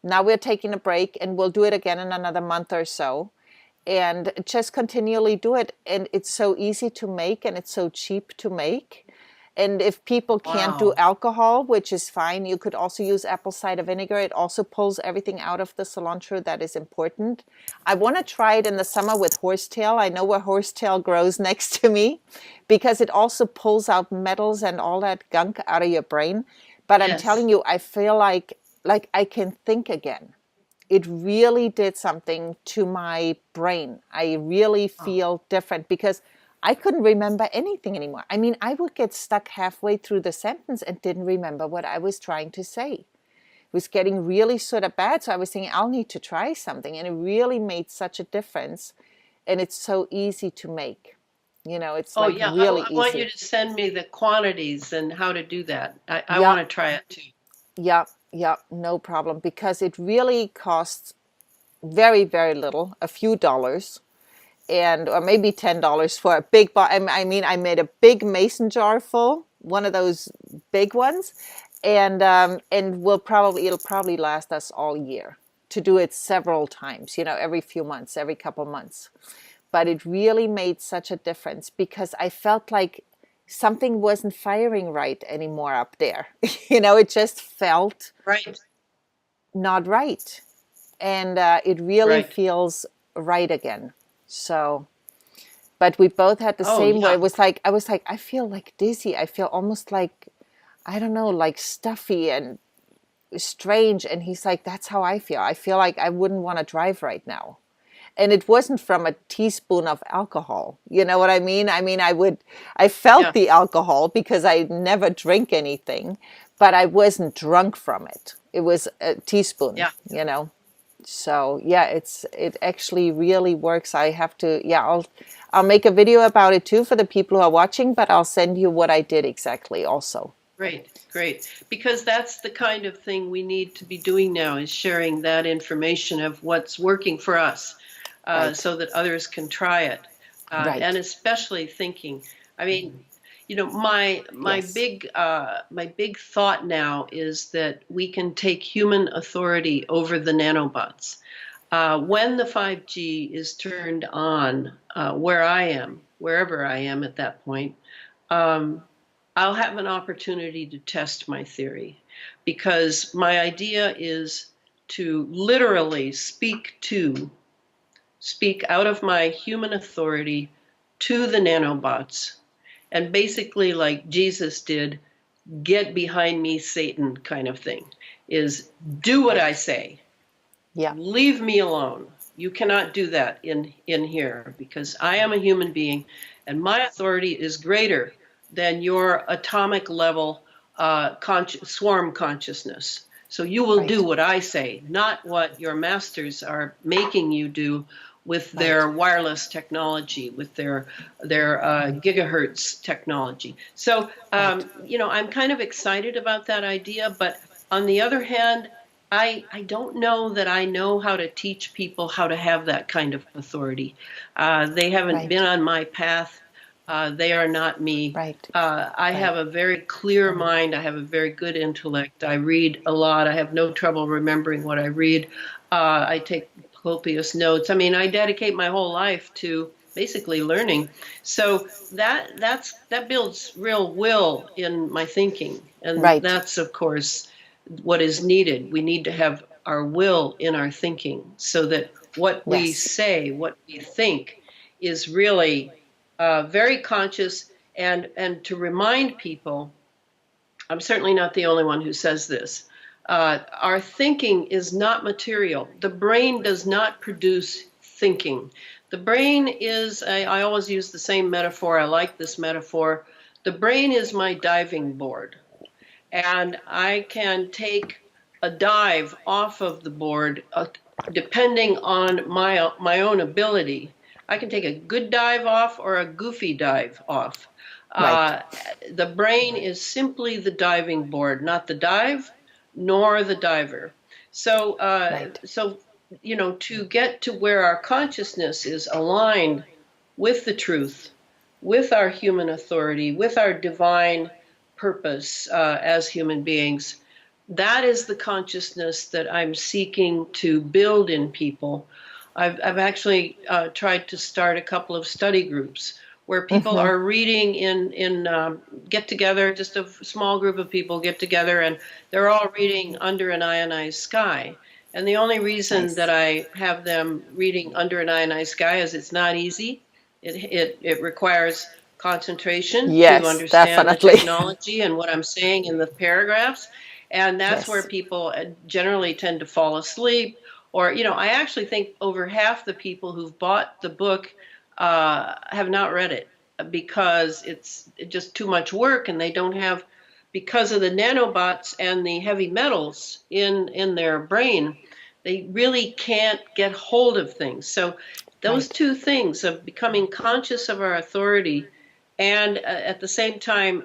Now we're taking a break, and we'll do it again in another month or so. And just continually do it. And it's so easy to make, and it's so cheap to make. And if people can't do Wow. alcohol, which is fine, you could also use apple cider vinegar. It also pulls everything out of the cilantro that is important. I want to try it in the summer with horsetail. I know where horsetail grows next to me because it also pulls out metals and all that gunk out of your brain. But I'm Yes. telling you, I feel like I can think again. It really did something to my brain. I really Oh, feel different because I couldn't remember anything anymore. I mean, I would get stuck halfway through the sentence and didn't remember what I was trying to say. It was getting really sort of bad. So I was thinking, I'll need to try something. And it really made such a difference. And it's so easy to make. It's oh like yeah. really I want you easy. to send me the quantities and how to do that. I Yeah, want to try it too. yeah, yeah, no problem. Because it really costs very, very little, a few dollars, and or maybe $10 for a big I mean, I made a big mason jar full, one of those big ones, and it'll probably last us all year to do it several times, every few months, every couple months. But it really made such a difference because I felt like something wasn't firing right anymore up there. It just felt Right. not right, and it really Right. feels right again. So, but we both had the Oh same way. yeah. It was like I was like, I feel like dizzy. I feel almost like, I don't know, like stuffy and strange. And he's like, that's how I feel. I feel like I wouldn't want to drive right now. And it wasn't from a teaspoon of alcohol. You know what I mean? I felt Yeah. the alcohol because I never drink anything, but I wasn't drunk from it. It was a teaspoon, Yeah. So yeah, it actually really works. I have to, yeah, I'll make a video about it too for the people who are watching, but I'll send you what I did exactly also. Great. Great. Because that's the kind of thing we need to be doing now is sharing that information of what's working for us, Right, so that others can try it, and right. especially thinking. I mean, my Yes, big thought now is that we can take human authority over the nanobots. When the 5G is turned on, where I am, wherever I am at that point, um, I'll have an opportunity to test my theory because my idea is to literally speak out of my human authority to the nanobots and basically, like Jesus did, get behind me, Satan, kind of thing, is do what I right. say. Yeah, Leave me alone. You cannot do that in here because I am a human being and my authority is greater than your atomic level swarm consciousness. So you will do right, what I say, not what your masters are making you do with right, their wireless technology, with their gigahertz technology. So right. I'm kind of excited about that idea, but on the other hand, I don't know that I know how to teach people how to have that kind of authority. They haven't been Right, on my path. They are not me. right, I right. have a very clear mind. I have a very good intellect. I read a lot. I have no trouble remembering what I read. I take copious notes. I mean, I dedicate my whole life to basically learning. So that builds real will in my thinking, and Right. that's of course what is needed. We need to have our will in our thinking so that what we Yes. say, what we think, is really very conscious. And to remind people, I'm certainly not the only one who says this. Our thinking is not material. The brain does not produce thinking. The brain is, I always use the same metaphor. I like this metaphor. The brain is my diving board, and I can take a dive off of the board depending on my own ability. I can take a good dive off or a goofy dive off. Right. Uh, the brain is simply the diving board, not the dive nor the diver. So, Right. to get to where our consciousness is aligned with the truth, with our human authority, with our divine purpose as human beings. That is the consciousness that I'm seeking to build in people. I've actually tried to start a couple of study groups where people Mm-hmm. are reading in get together, just a small group of people get together, and they're all reading Under an Ionized Sky. And the only reason that Nice. I have them reading Under an Ionized Sky is it's not easy. It requires concentration to Yes, understand the definitely. technology and what I'm saying in the paragraphs. And that's where Yes. people generally tend to fall asleep. Or, I actually think over half the people who've bought the book have not read it because it's just too much work, and they don't have, because of the nanobots and the heavy metals in their brain, they really can't get hold of things. So those Right. two things of becoming conscious of our authority and at the same time,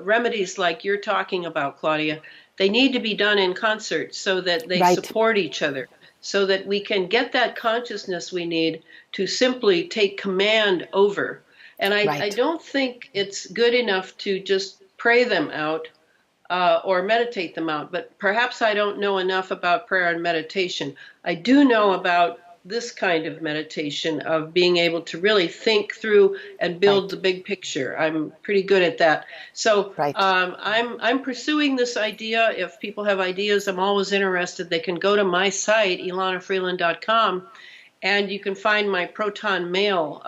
remedies like you're talking about, Claudia, they need to be done in concert so that they Right. support each other, so that we can get that consciousness we need to simply take command over. And I Right. don't think it's good enough to just pray them out or meditate them out. But perhaps I don't know enough about prayer and meditation. I do know about this kind of meditation of being able to really think through and build Right. the big picture. I'm pretty good at that. So Right. I'm pursuing this idea. If people have ideas, I'm always interested. They can go to my site, elanafreeland.com, and you can find my Proton Mail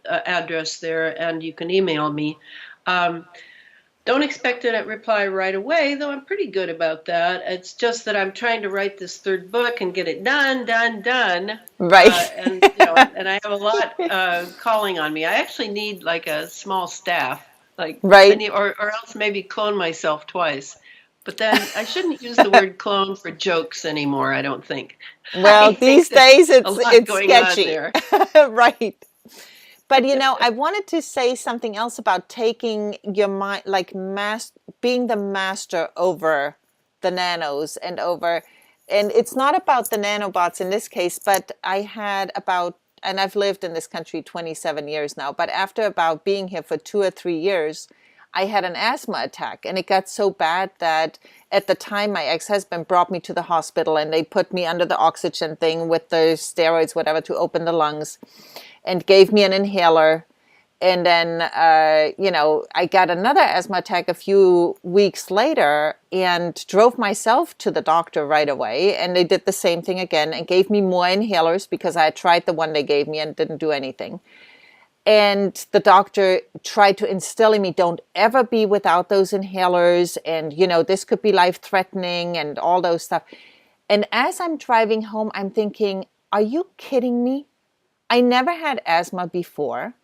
address there, and you can email me. Um, don't expect a reply right away, though I'm pretty good about that. It's just that I'm trying to write this third book and get it done. Right. And I have a lot calling on me. I actually need like a small staff, like I Right. need, or else maybe clone myself twice. But then I shouldn't use the word clone for jokes anymore, I don't think. Well, I think these there's days a it's lot it's going on sketchy. there. Right. But I wanted to say something else about taking your mind, like being the master over the nanos and over, and it's not about the nanobots in this case, but and I've lived in this country 27 years now, but after about being here for 2 or 3 years, I had an asthma attack, and it got so bad that at the time my ex-husband brought me to the hospital, and they put me under the oxygen thing with the steroids, whatever, to open the lungs, and gave me an inhaler. And then, I got another asthma attack a few weeks later and drove myself to the doctor right away. And they did the same thing again and gave me more inhalers because I had tried the one they gave me and didn't do anything. And the doctor tried to instill in me, don't ever be without those inhalers. And, this could be life threatening and all those stuff. And as I'm driving home, I'm thinking, are you kidding me? I never had asthma before.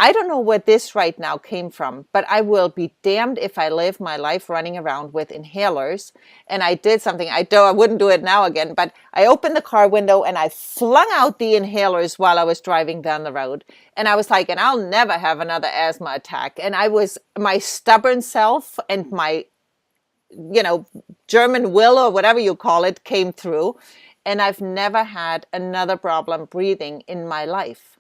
I don't know where this right now came from, but I will be damned if I live my life running around with inhalers. And I did something, I wouldn't do it now again, but I opened the car window and I flung out the inhalers while I was driving down the road. And I was like, and I'll never have another asthma attack. And I was, my stubborn self and my German will or whatever you call it came through. And I've never had another problem breathing in my life.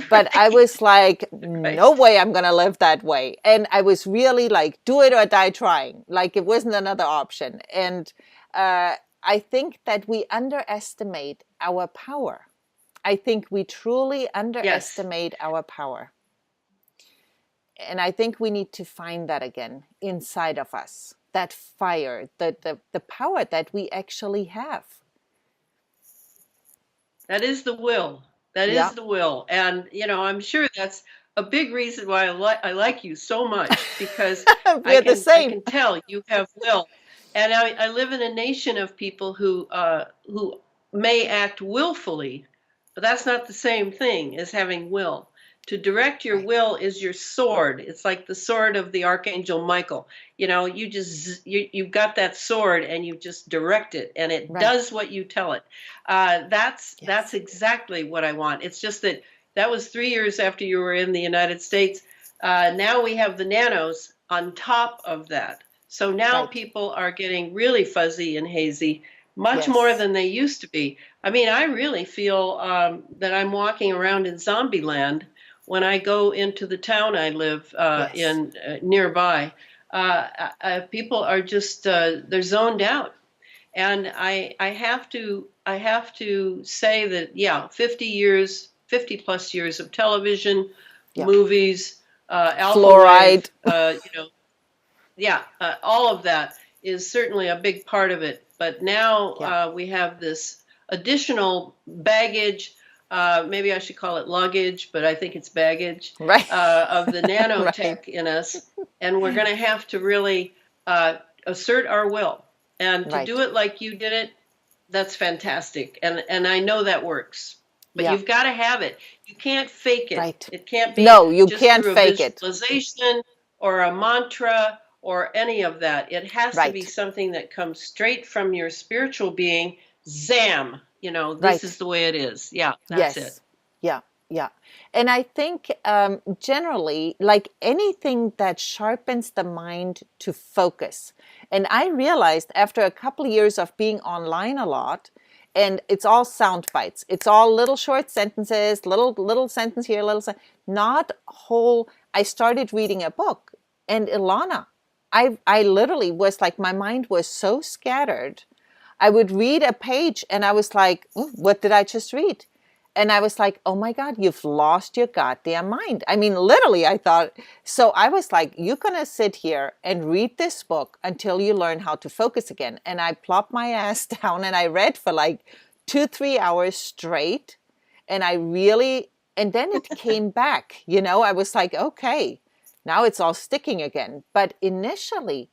But I Right. was like, Right. no way I'm going to live that way. And I was really like, do it or die trying. Like it wasn't another option. And I think that we underestimate our power. I think we truly Yes. underestimate our power. And I think we need to find that again inside of us, that fire, the power that we actually have. That is the will. That Yeah. is the will. And, I'm sure that's a big reason why I like you so much, because We're the I same. can tell you have will. And I live in a nation of people who may act willfully, but that's not the same thing as having will. To direct your Right. will is your sword. It's like the sword of the archangel Michael. You've got that sword and you just direct it, and it Right. does what you tell it. That's Yes. exactly what I want. It's just that was 3 years after you were in the United States. Now we have the nanos on top of that. So now Right. people are getting really fuzzy and hazy, much more Yes. than they used to be. I mean, I really feel that I'm walking around in zombie land when I go into the town I live Yes. in nearby. People are just they're zoned out, and I have to say that, yeah, 50 plus years of television, Yeah. movies, alpha wave, Fluoride. yeah, all of that is certainly a big part of it. But now Yeah. we have this additional baggage. Maybe I should call it luggage, but I think it's baggage Right. of the Right. nanotech in us, and we're going to have to really assert our will. And to do Right. it like you did it, that's fantastic. And I know that works. But Yeah. you've got to have it. You can't fake it. Right. It can't be No, you just can't through a fake it. visualization or a mantra or any of that. It has to be Right. something that comes straight from your spiritual being. Zam, this is Right. the way it is. Yeah, that's it. Yes. Yeah. Yeah. And I think generally, like anything that sharpens the mind to focus. And I realized after a couple of years of being online a lot, and it's all sound bites. It's all little short sentences, little sentence here, not whole. I started reading a book, and Ilana, I literally was like, my mind was so scattered. I would read a page and I was like, what did I just read? And I was like, oh my God, you've lost your goddamn mind. I mean, literally, I thought. So I was like, you're going to sit here and read this book until you learn how to focus again. And I plopped my ass down and I read for like 2, 3 hours straight. And and then it came back, I was like, okay, now it's all sticking again. But initially,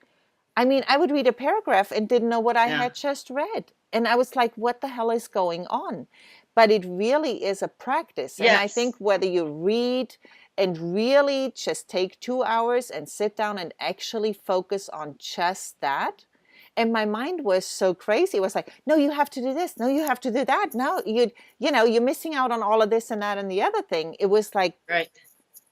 I mean, I would read a paragraph and didn't know what I Yeah. had just read. And I was like, what the hell is going on? But it really is a practice. And I Yes. think whether you read and really just take 2 hours and sit down and actually focus on just that. And my mind was so crazy. It was like, no, you have to do this. No, you have to do that. No, you're missing out on all of this and that and the other thing. It was like Right.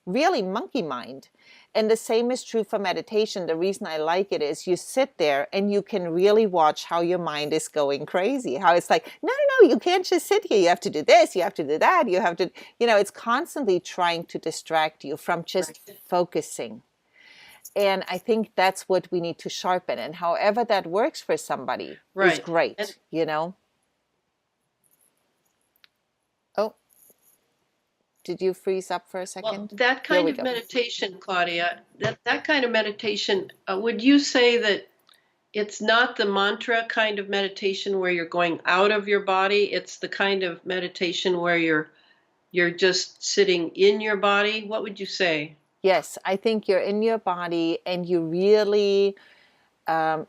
really monkey mind. And the same is true for meditation. The reason I like it is you sit there and you can really watch how your mind is going crazy. How it's like, no, no, no, you can't just sit here. You have to do this, you have to do that, you have to, it's constantly trying to distract you from just Right. focusing. And I think that's what we need to sharpen. And however that works for somebody is Right. And great. Oh, did you freeze up for a well, second? that There kind we of go. meditation, Claudia, that kind of meditation, would you say that it's not the mantra kind of meditation where you're going out of your body? It's the kind of meditation where you're just sitting in your body. What would you say? Yes, I think you're in your body and you really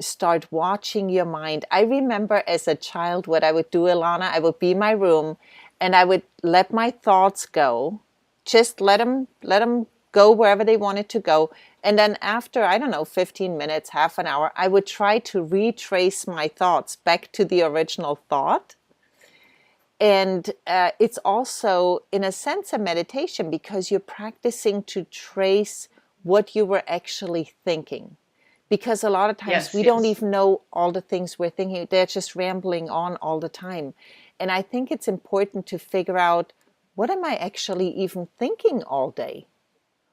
start watching your mind. I remember as a child what I would do, Ilana. I would be in my room and I would let my thoughts go, just let them go wherever they wanted to go. And then after, I don't know, 15 minutes, half an hour, I would try to retrace my thoughts back to the original thought. And it's also, in a sense, a meditation because you're practicing to trace what you were actually thinking. because a lot of times Yes, we don't yes. even know all the things we're thinking. They're just rambling on all the time. And I think it's important to figure out, what am I actually even thinking all day?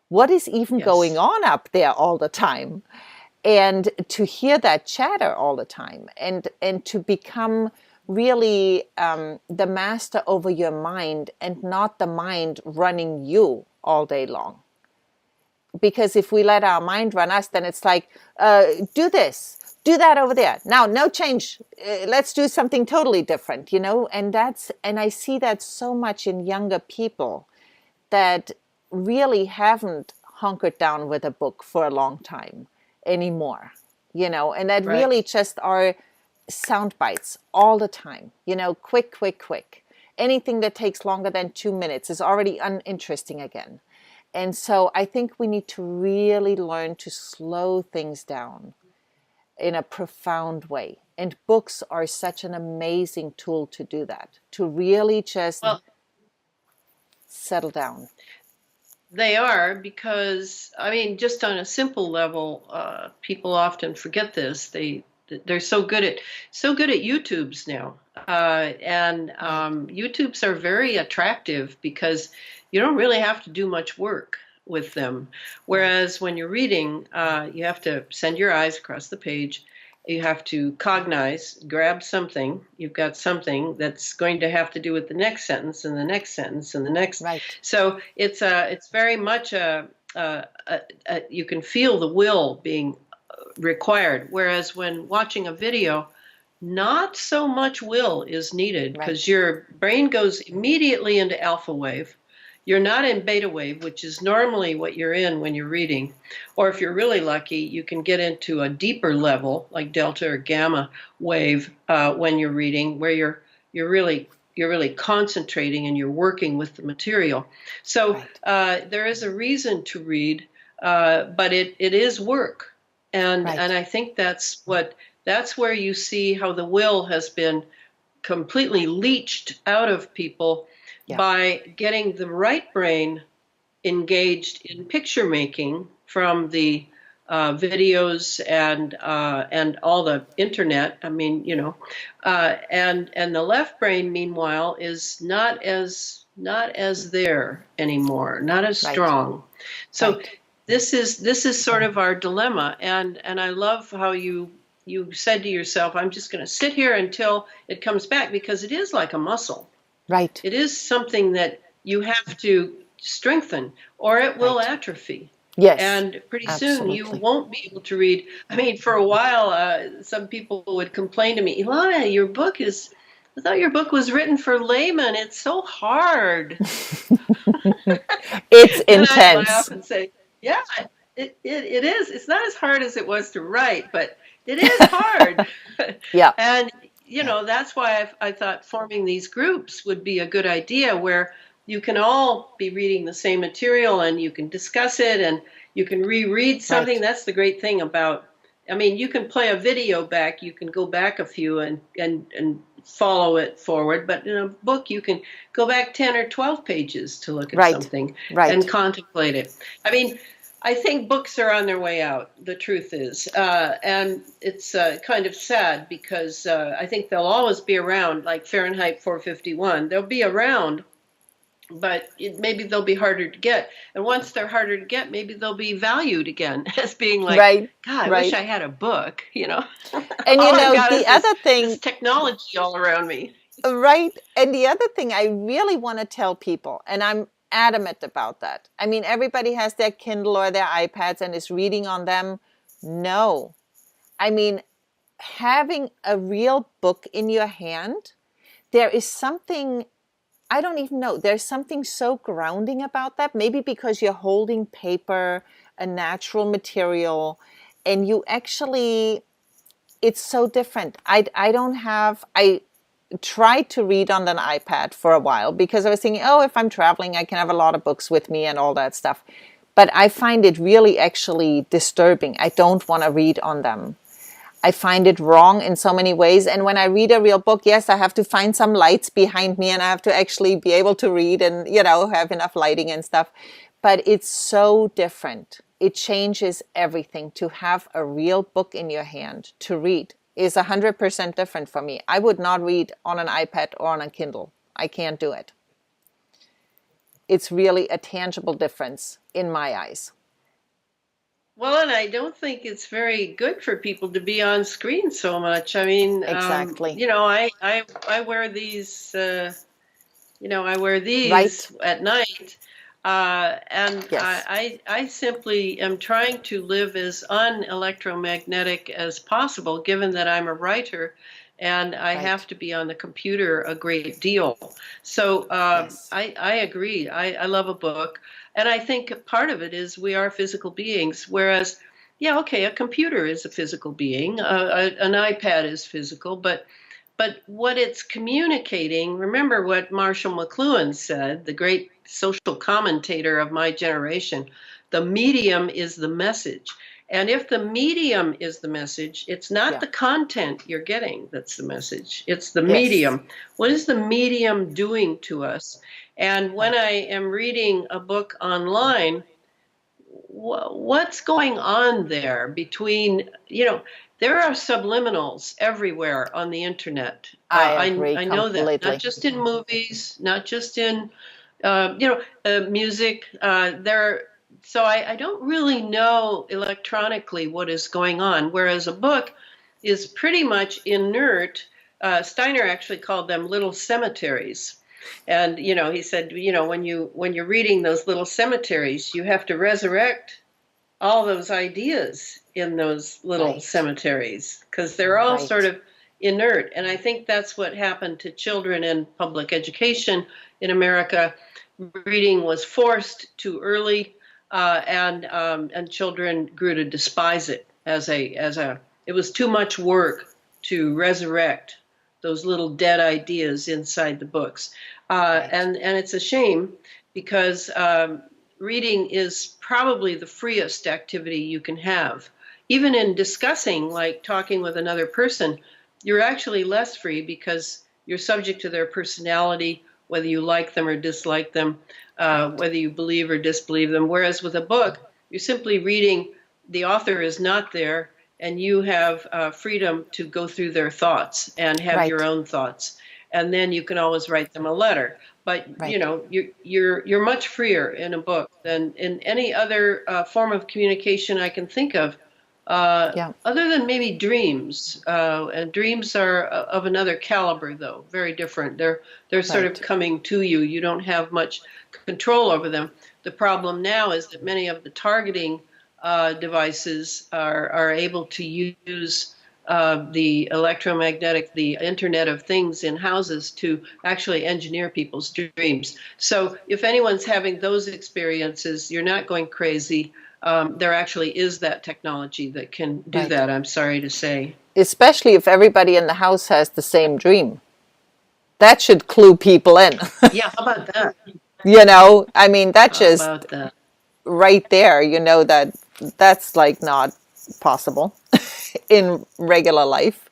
What is even going Yes. on up there all the time? And to hear that chatter all the time, and to become really the master over your mind, and not the mind running you all day long. Because if we let our mind run us, then it's like, do this, do that over there, now no change, let's do something totally different, and I see that so much in younger people that really haven't hunkered down with a book for a long time anymore, and that Right. really just are sound bites all the time, quick, quick, quick. Anything that takes longer than 2 minutes is already uninteresting again. And so I think we need to really learn to slow things down in a profound way. And books are such an amazing tool to do that, to really just Well, settle down. they are because, I mean, just on a simple level, people often forget this. They're so good at YouTubes now, and Right, YouTubes are very attractive because you don't really have to do much work with them. right, Whereas when you're reading, you have to send your eyes across the page. You have to cognize, grab something. You've got something that's going to have to do with the next sentence and the next sentence and the next. right, So it's very much you can feel the will being required. Whereas when watching a video, not so much will is needed because right, your brain goes immediately into alpha wave. You're not in beta wave, which is normally what you're in when you're reading. Or if you're really lucky, you can get into a deeper level, like delta or gamma wave, when you're reading, where you're really you're really concentrating and you're working with the material. So right, there is a reason to read, but it is work, and right. I think that's where you see how the will has been completely leached out of people Yeah, by getting the right brain engaged in picture making from the videos and all the internet. I mean, and the left brain, meanwhile, is not as there anymore, not as right, strong. So right. this is sort of our dilemma, and I love how you said to yourself, I'm just going to sit here until it comes back, because it is like a muscle. Right, It is something that you have to strengthen, or it will right. atrophy. Yes, And pretty soon you absolutely. won't be able to read. I mean, for a while, some people would complain to me, Elana, I thought your book was written for laymen. It's so hard. It's And I'd laugh intense. and say, yeah, it is. It's not as hard as it was to write, but it is hard. Yeah, And, yeah, that's why I thought forming these groups would be a good idea, where you can all be reading the same material and you can discuss it and you can reread something. right, That's the great thing about, I mean, you can play a video back, you can go back a few and follow it forward, but in a book you can go back 10 or 12 pages to look at right, something and right. contemplate it. I mean, I think books are on their way out, the truth is. And it's kind of sad because I think they'll always be around, like Fahrenheit 451. They'll be around, but maybe they'll be harder to get. And once they're harder to get, maybe they'll be valued again as being like, Right, God, I wish right. I had a book, And All I've got the is this other this thing, technology all around me. right? And the other thing I really want to tell people, and I'm adamant about that. I mean, everybody has their Kindle or their iPads and is reading on them. No. I mean, having a real book in your hand, there is something, I don't even know, there's something so grounding about that. Maybe because you're holding paper, a natural material, and you actually, it's so different. I don't have, I tried to read on an iPad for a while because I was thinking, oh, if I'm traveling, I can have a lot of books with me and all that stuff. But I find it really actually disturbing. I don't want to read on them. I find it wrong in so many ways. And when I read a real book, yes, I have to find some lights behind me and I have to actually be able to read and, have enough lighting and stuff. But it's so different. it changes everything. To have a real book in your hand to read is 100% different for me. I would not read on an iPad or on a Kindle. I can't do it. It's really a tangible difference in my eyes. Well, and I don't think it's very good for people to be on screen so much. I mean, Exactly. I wear these, I wear Right? these at night, and Yes. I simply am trying to live as unelectromagnetic as possible, given that I'm a writer and I have Right. to be on the computer a great deal. So Yes. I agree. I love a book. And I think part of it is we are physical beings, whereas, yeah, okay, a computer is a physical being, an iPad is physical, but what it's communicating, remember what Marshall McLuhan said, the great social commentator of my generation, the medium is the message. And if the medium is the message, it's not Yeah. the content you're getting that's the message. It's the Yes. medium. What is the medium doing to us? And when Right. I am reading a book online, what's going on there between, there are subliminals everywhere on the internet. I agree I know that, not completely. just in movies, not just in, music. So I don't really know electronically what is going on, whereas a book is pretty much inert. Steiner actually called them little cemeteries. And he said, when you're reading those little cemeteries, you have to resurrect all those ideas in those little Right. cemeteries because they're all sort Right. of inert. And I think that's what happened to children in public education in America. Reading was forced too early, and children grew to despise it as a. It was too much work to resurrect those little dead ideas inside the books, Right. and it's a shame because reading is probably the freest activity you can have. Even in discussing, like talking with another person, you're actually less free because you're subject to their personality, whether you like them or dislike them, Right. whether you believe or disbelieve them. Whereas with a book, you're simply reading, the author is not there, and you have freedom to go through their thoughts and have your Right. own thoughts. And then you can always write them a letter. But Right. you're much freer in a book than in any other form of communication I can think of, Yeah. other than maybe dreams. And dreams are of another caliber, though, very different. They're sort of Right. coming to you. You don't have much control over them. The problem now is that many of the targeting devices are able to use the electromagnetic, the Internet of Things in houses to actually engineer people's dreams. So if anyone's having those experiences, you're not going crazy. There actually is that technology that can do Right. that, I'm sorry to say. Especially if everybody in the house has the same dream. That should clue people in. Yeah, how about that? I mean, that How just about that? right there, that that's like not possible in regular life.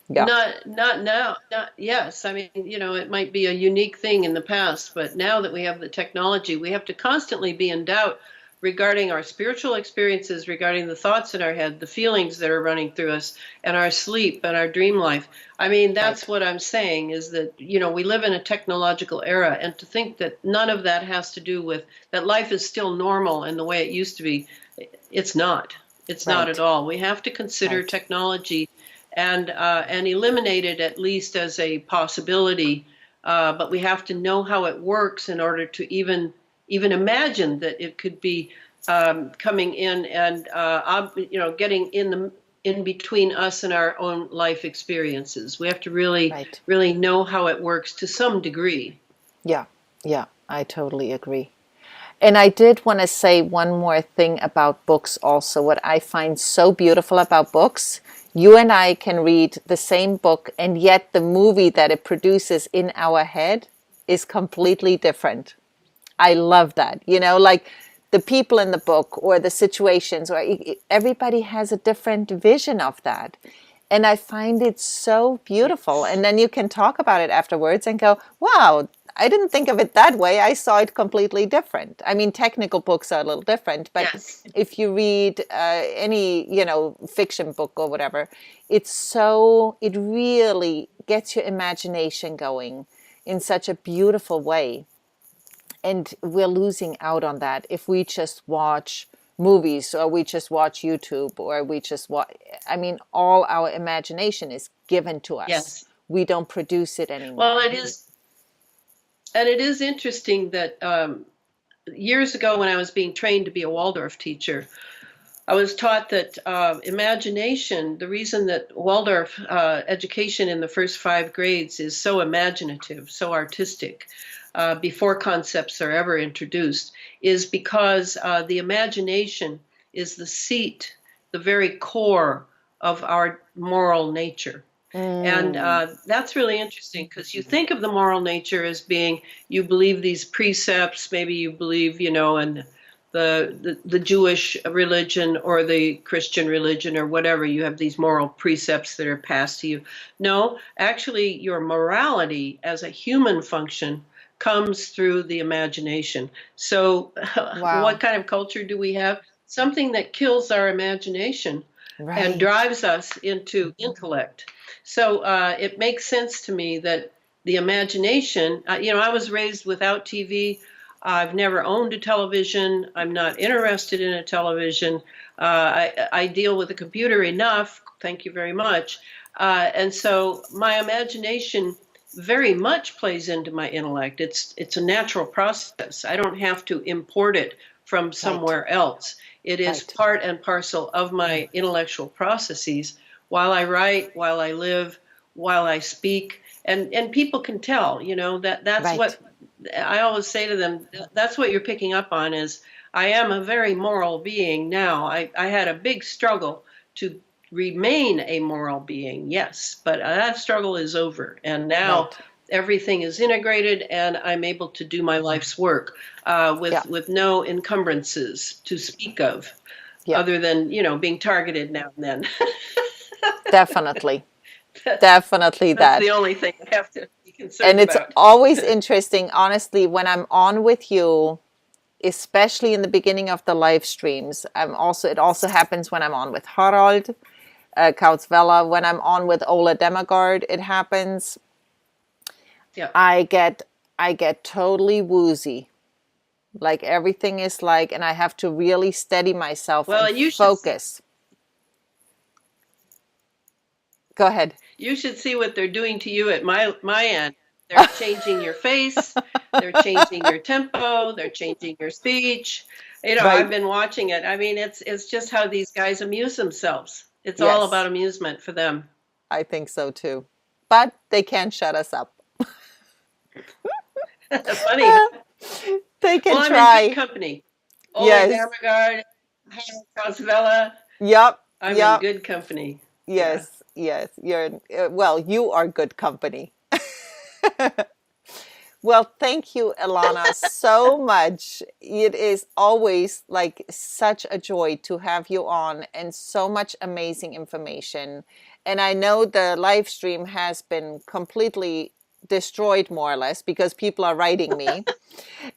Yeah. Not now. Not yes. I mean, it might be a unique thing in the past, but now that we have the technology, we have to constantly be in doubt regarding our spiritual experiences, regarding the thoughts in our head, the feelings that are running through us, and our sleep and our dream life. I mean, that's Right. what I'm saying is that, we live in a technological era, and to think that none of that has to do with that life is still normal in the way it used to be, it's not. It's not at Right. all. We have to consider Right. technology and eliminate it at least as a possibility. But we have to know how it works in order to even imagine that it could be coming in and getting in between us and our own life experiences. We have to really Right. really know how it works to some degree. Yeah. Yeah. I totally agree. And I did want to say one more thing about books also. What I find so beautiful about books, you and I can read the same book, and yet the movie that it produces in our head is completely different. I love that. Like the people in the book or the situations, or everybody has a different vision of that. And I find it so beautiful. And then you can talk about it afterwards and go, wow, I didn't think of it that way. I saw it completely different. I mean, technical books are a little different, but Yes. if you read any, fiction book or whatever, it really gets your imagination going in such a beautiful way. And we're losing out on that if we just watch movies or we just watch YouTube or we just watch. I mean, all our imagination is given to us. Yes. We don't produce it Well, anymore. it is, and it is interesting that years ago when I was being trained to be a Waldorf teacher, I was taught that imagination, the reason that Waldorf education in the first 5 grades is so imaginative, so artistic, before concepts are ever introduced, is because the imagination is the seat, the very core of our moral nature. And that's really interesting because you think of the moral nature as being, you believe these precepts, maybe you believe, in the Jewish religion or the Christian religion or whatever. You have these moral precepts that are passed to you. No, actually, your morality as a human function comes through the imagination. So, Wow. what kind of culture do we have? Something that kills our imagination and Right. drives us into intellect. So it makes sense to me that the imagination, I was raised without TV. I've never owned a television. I'm not interested in a television. I deal with a computer enough. Thank you very much. And so my imagination very much plays into my intellect. It's a natural process. I don't have to import it from Right. somewhere else. It is Right. part and parcel of my intellectual processes while I write, while I live, while I speak. And people can tell, that's Right. what I always say to them, that's what you're picking up on is I am a very moral being now. I had a big struggle to remain a moral being, yes, but that struggle is over. And now Right. everything is integrated and I'm able to do my life's work Yeah. with no encumbrances to speak of Yeah. other than, being targeted now and then. Definitely. that's, Definitely that's that. the only thing I have to be And concerned it's about. always interesting, honestly, when I'm on with you, especially in the beginning of the live streams. It also happens when I'm on with Harald Kautzvella, when I'm on with Ola Demagard, it happens. Yeah. I get totally woozy. Like everything is like, and I have to really steady myself and Well, focus. Go ahead. you should see what they're doing to you at my end. They're changing your face, they're changing your tempo, they're changing your speech. I've Right. been watching it. I mean, it's just how these guys amuse themselves. It's all Yes, about amusement for them. I think so too. But they can't shut us up. Funny, huh? They Well, can I'm in good try. company. Ole Yes. Damagard, Hannah Cosvella. Yep. I'm in Yep. good company. Yeah. Yes. Yes. Well, you are good company. Well, thank you, Elana, so much. It is always like such a joy to have you on and so much amazing information. And I know the live stream has been completely destroyed more or less because people are writing me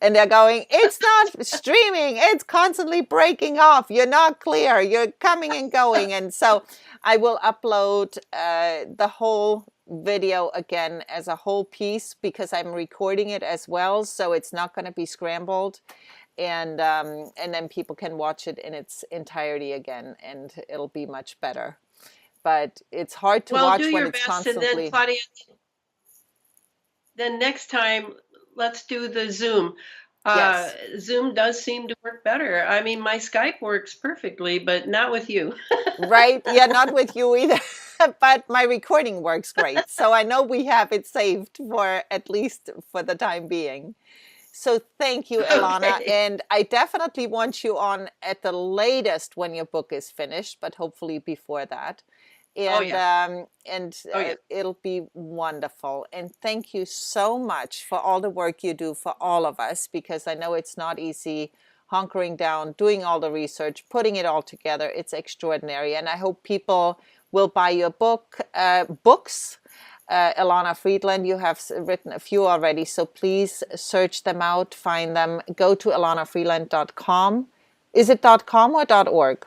and they're going, it's not streaming, it's constantly breaking off, you're not clear, you're coming and going. And so I will upload the whole video again as a whole piece because I'm recording it as well, so it's not going to be scrambled, and then people can watch it in its entirety again, and it'll be much better. But it's hard to Well, do watch when your it's best, and then constantly. Claudia, then next time let's do the Zoom. Yes. Zoom does seem to work better. I mean, my Skype works perfectly, but not with you. Right? Yeah, not with you either. But my recording works great. So I know we have it saved for at least for the time being. So thank you, Elana. Okay. And I definitely want you on at the latest when your book is finished, but hopefully before that. Oh And yeah. Oh yeah. it'll be wonderful. And thank you so much for all the work you do for all of us, because I know it's not easy hunkering down, doing all the research, putting it all together. It's extraordinary. And I hope people will buy your books. Elana Freeland, you have written a few already, so please search them out, find them. Go to elanafreeland.com. Is it .com or .org?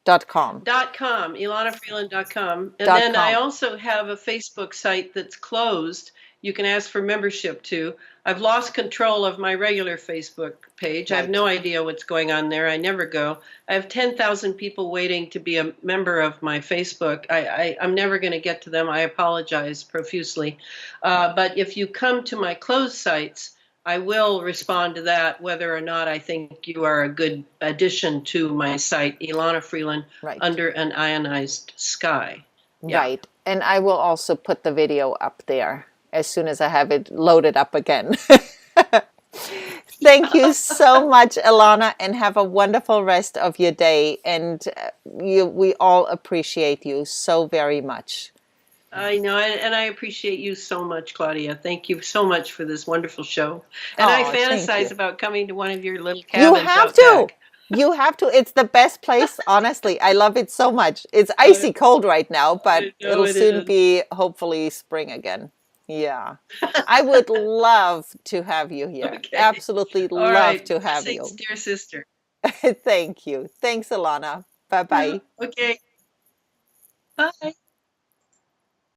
.com. .com, elanafreeland.com. And then I .com. also have a Facebook site that's closed. You can ask for membership to. I've lost control of my regular Facebook page. I have no idea what's going on there. I never go. I have 10,000 people waiting to be a member of my Facebook. I'm never going to get to them. I apologize profusely. But if you come to my closed sites, I will respond to that, whether or not I think you are a good addition to my site, Elana Freeland, Under an Ionized Sky. Yeah. Right. And I will also put the video up there as soon as I have it loaded up again. Thank you so much, Elana, and have a wonderful rest of your day. And we all appreciate you so very much. I know, and I appreciate you so much, Claudia. Thank you so much for this wonderful show. And I fantasize about coming to one of your little cabins. You have to. You have to. It's the best place, honestly. I love it so much. It's icy cold right now, but it'll soon be, hopefully, spring again. Yeah. I would love to have you here. Okay. Absolutely love to have you. Dear sister. Thank you. Thanks, Elana. Bye-bye. Okay. Bye.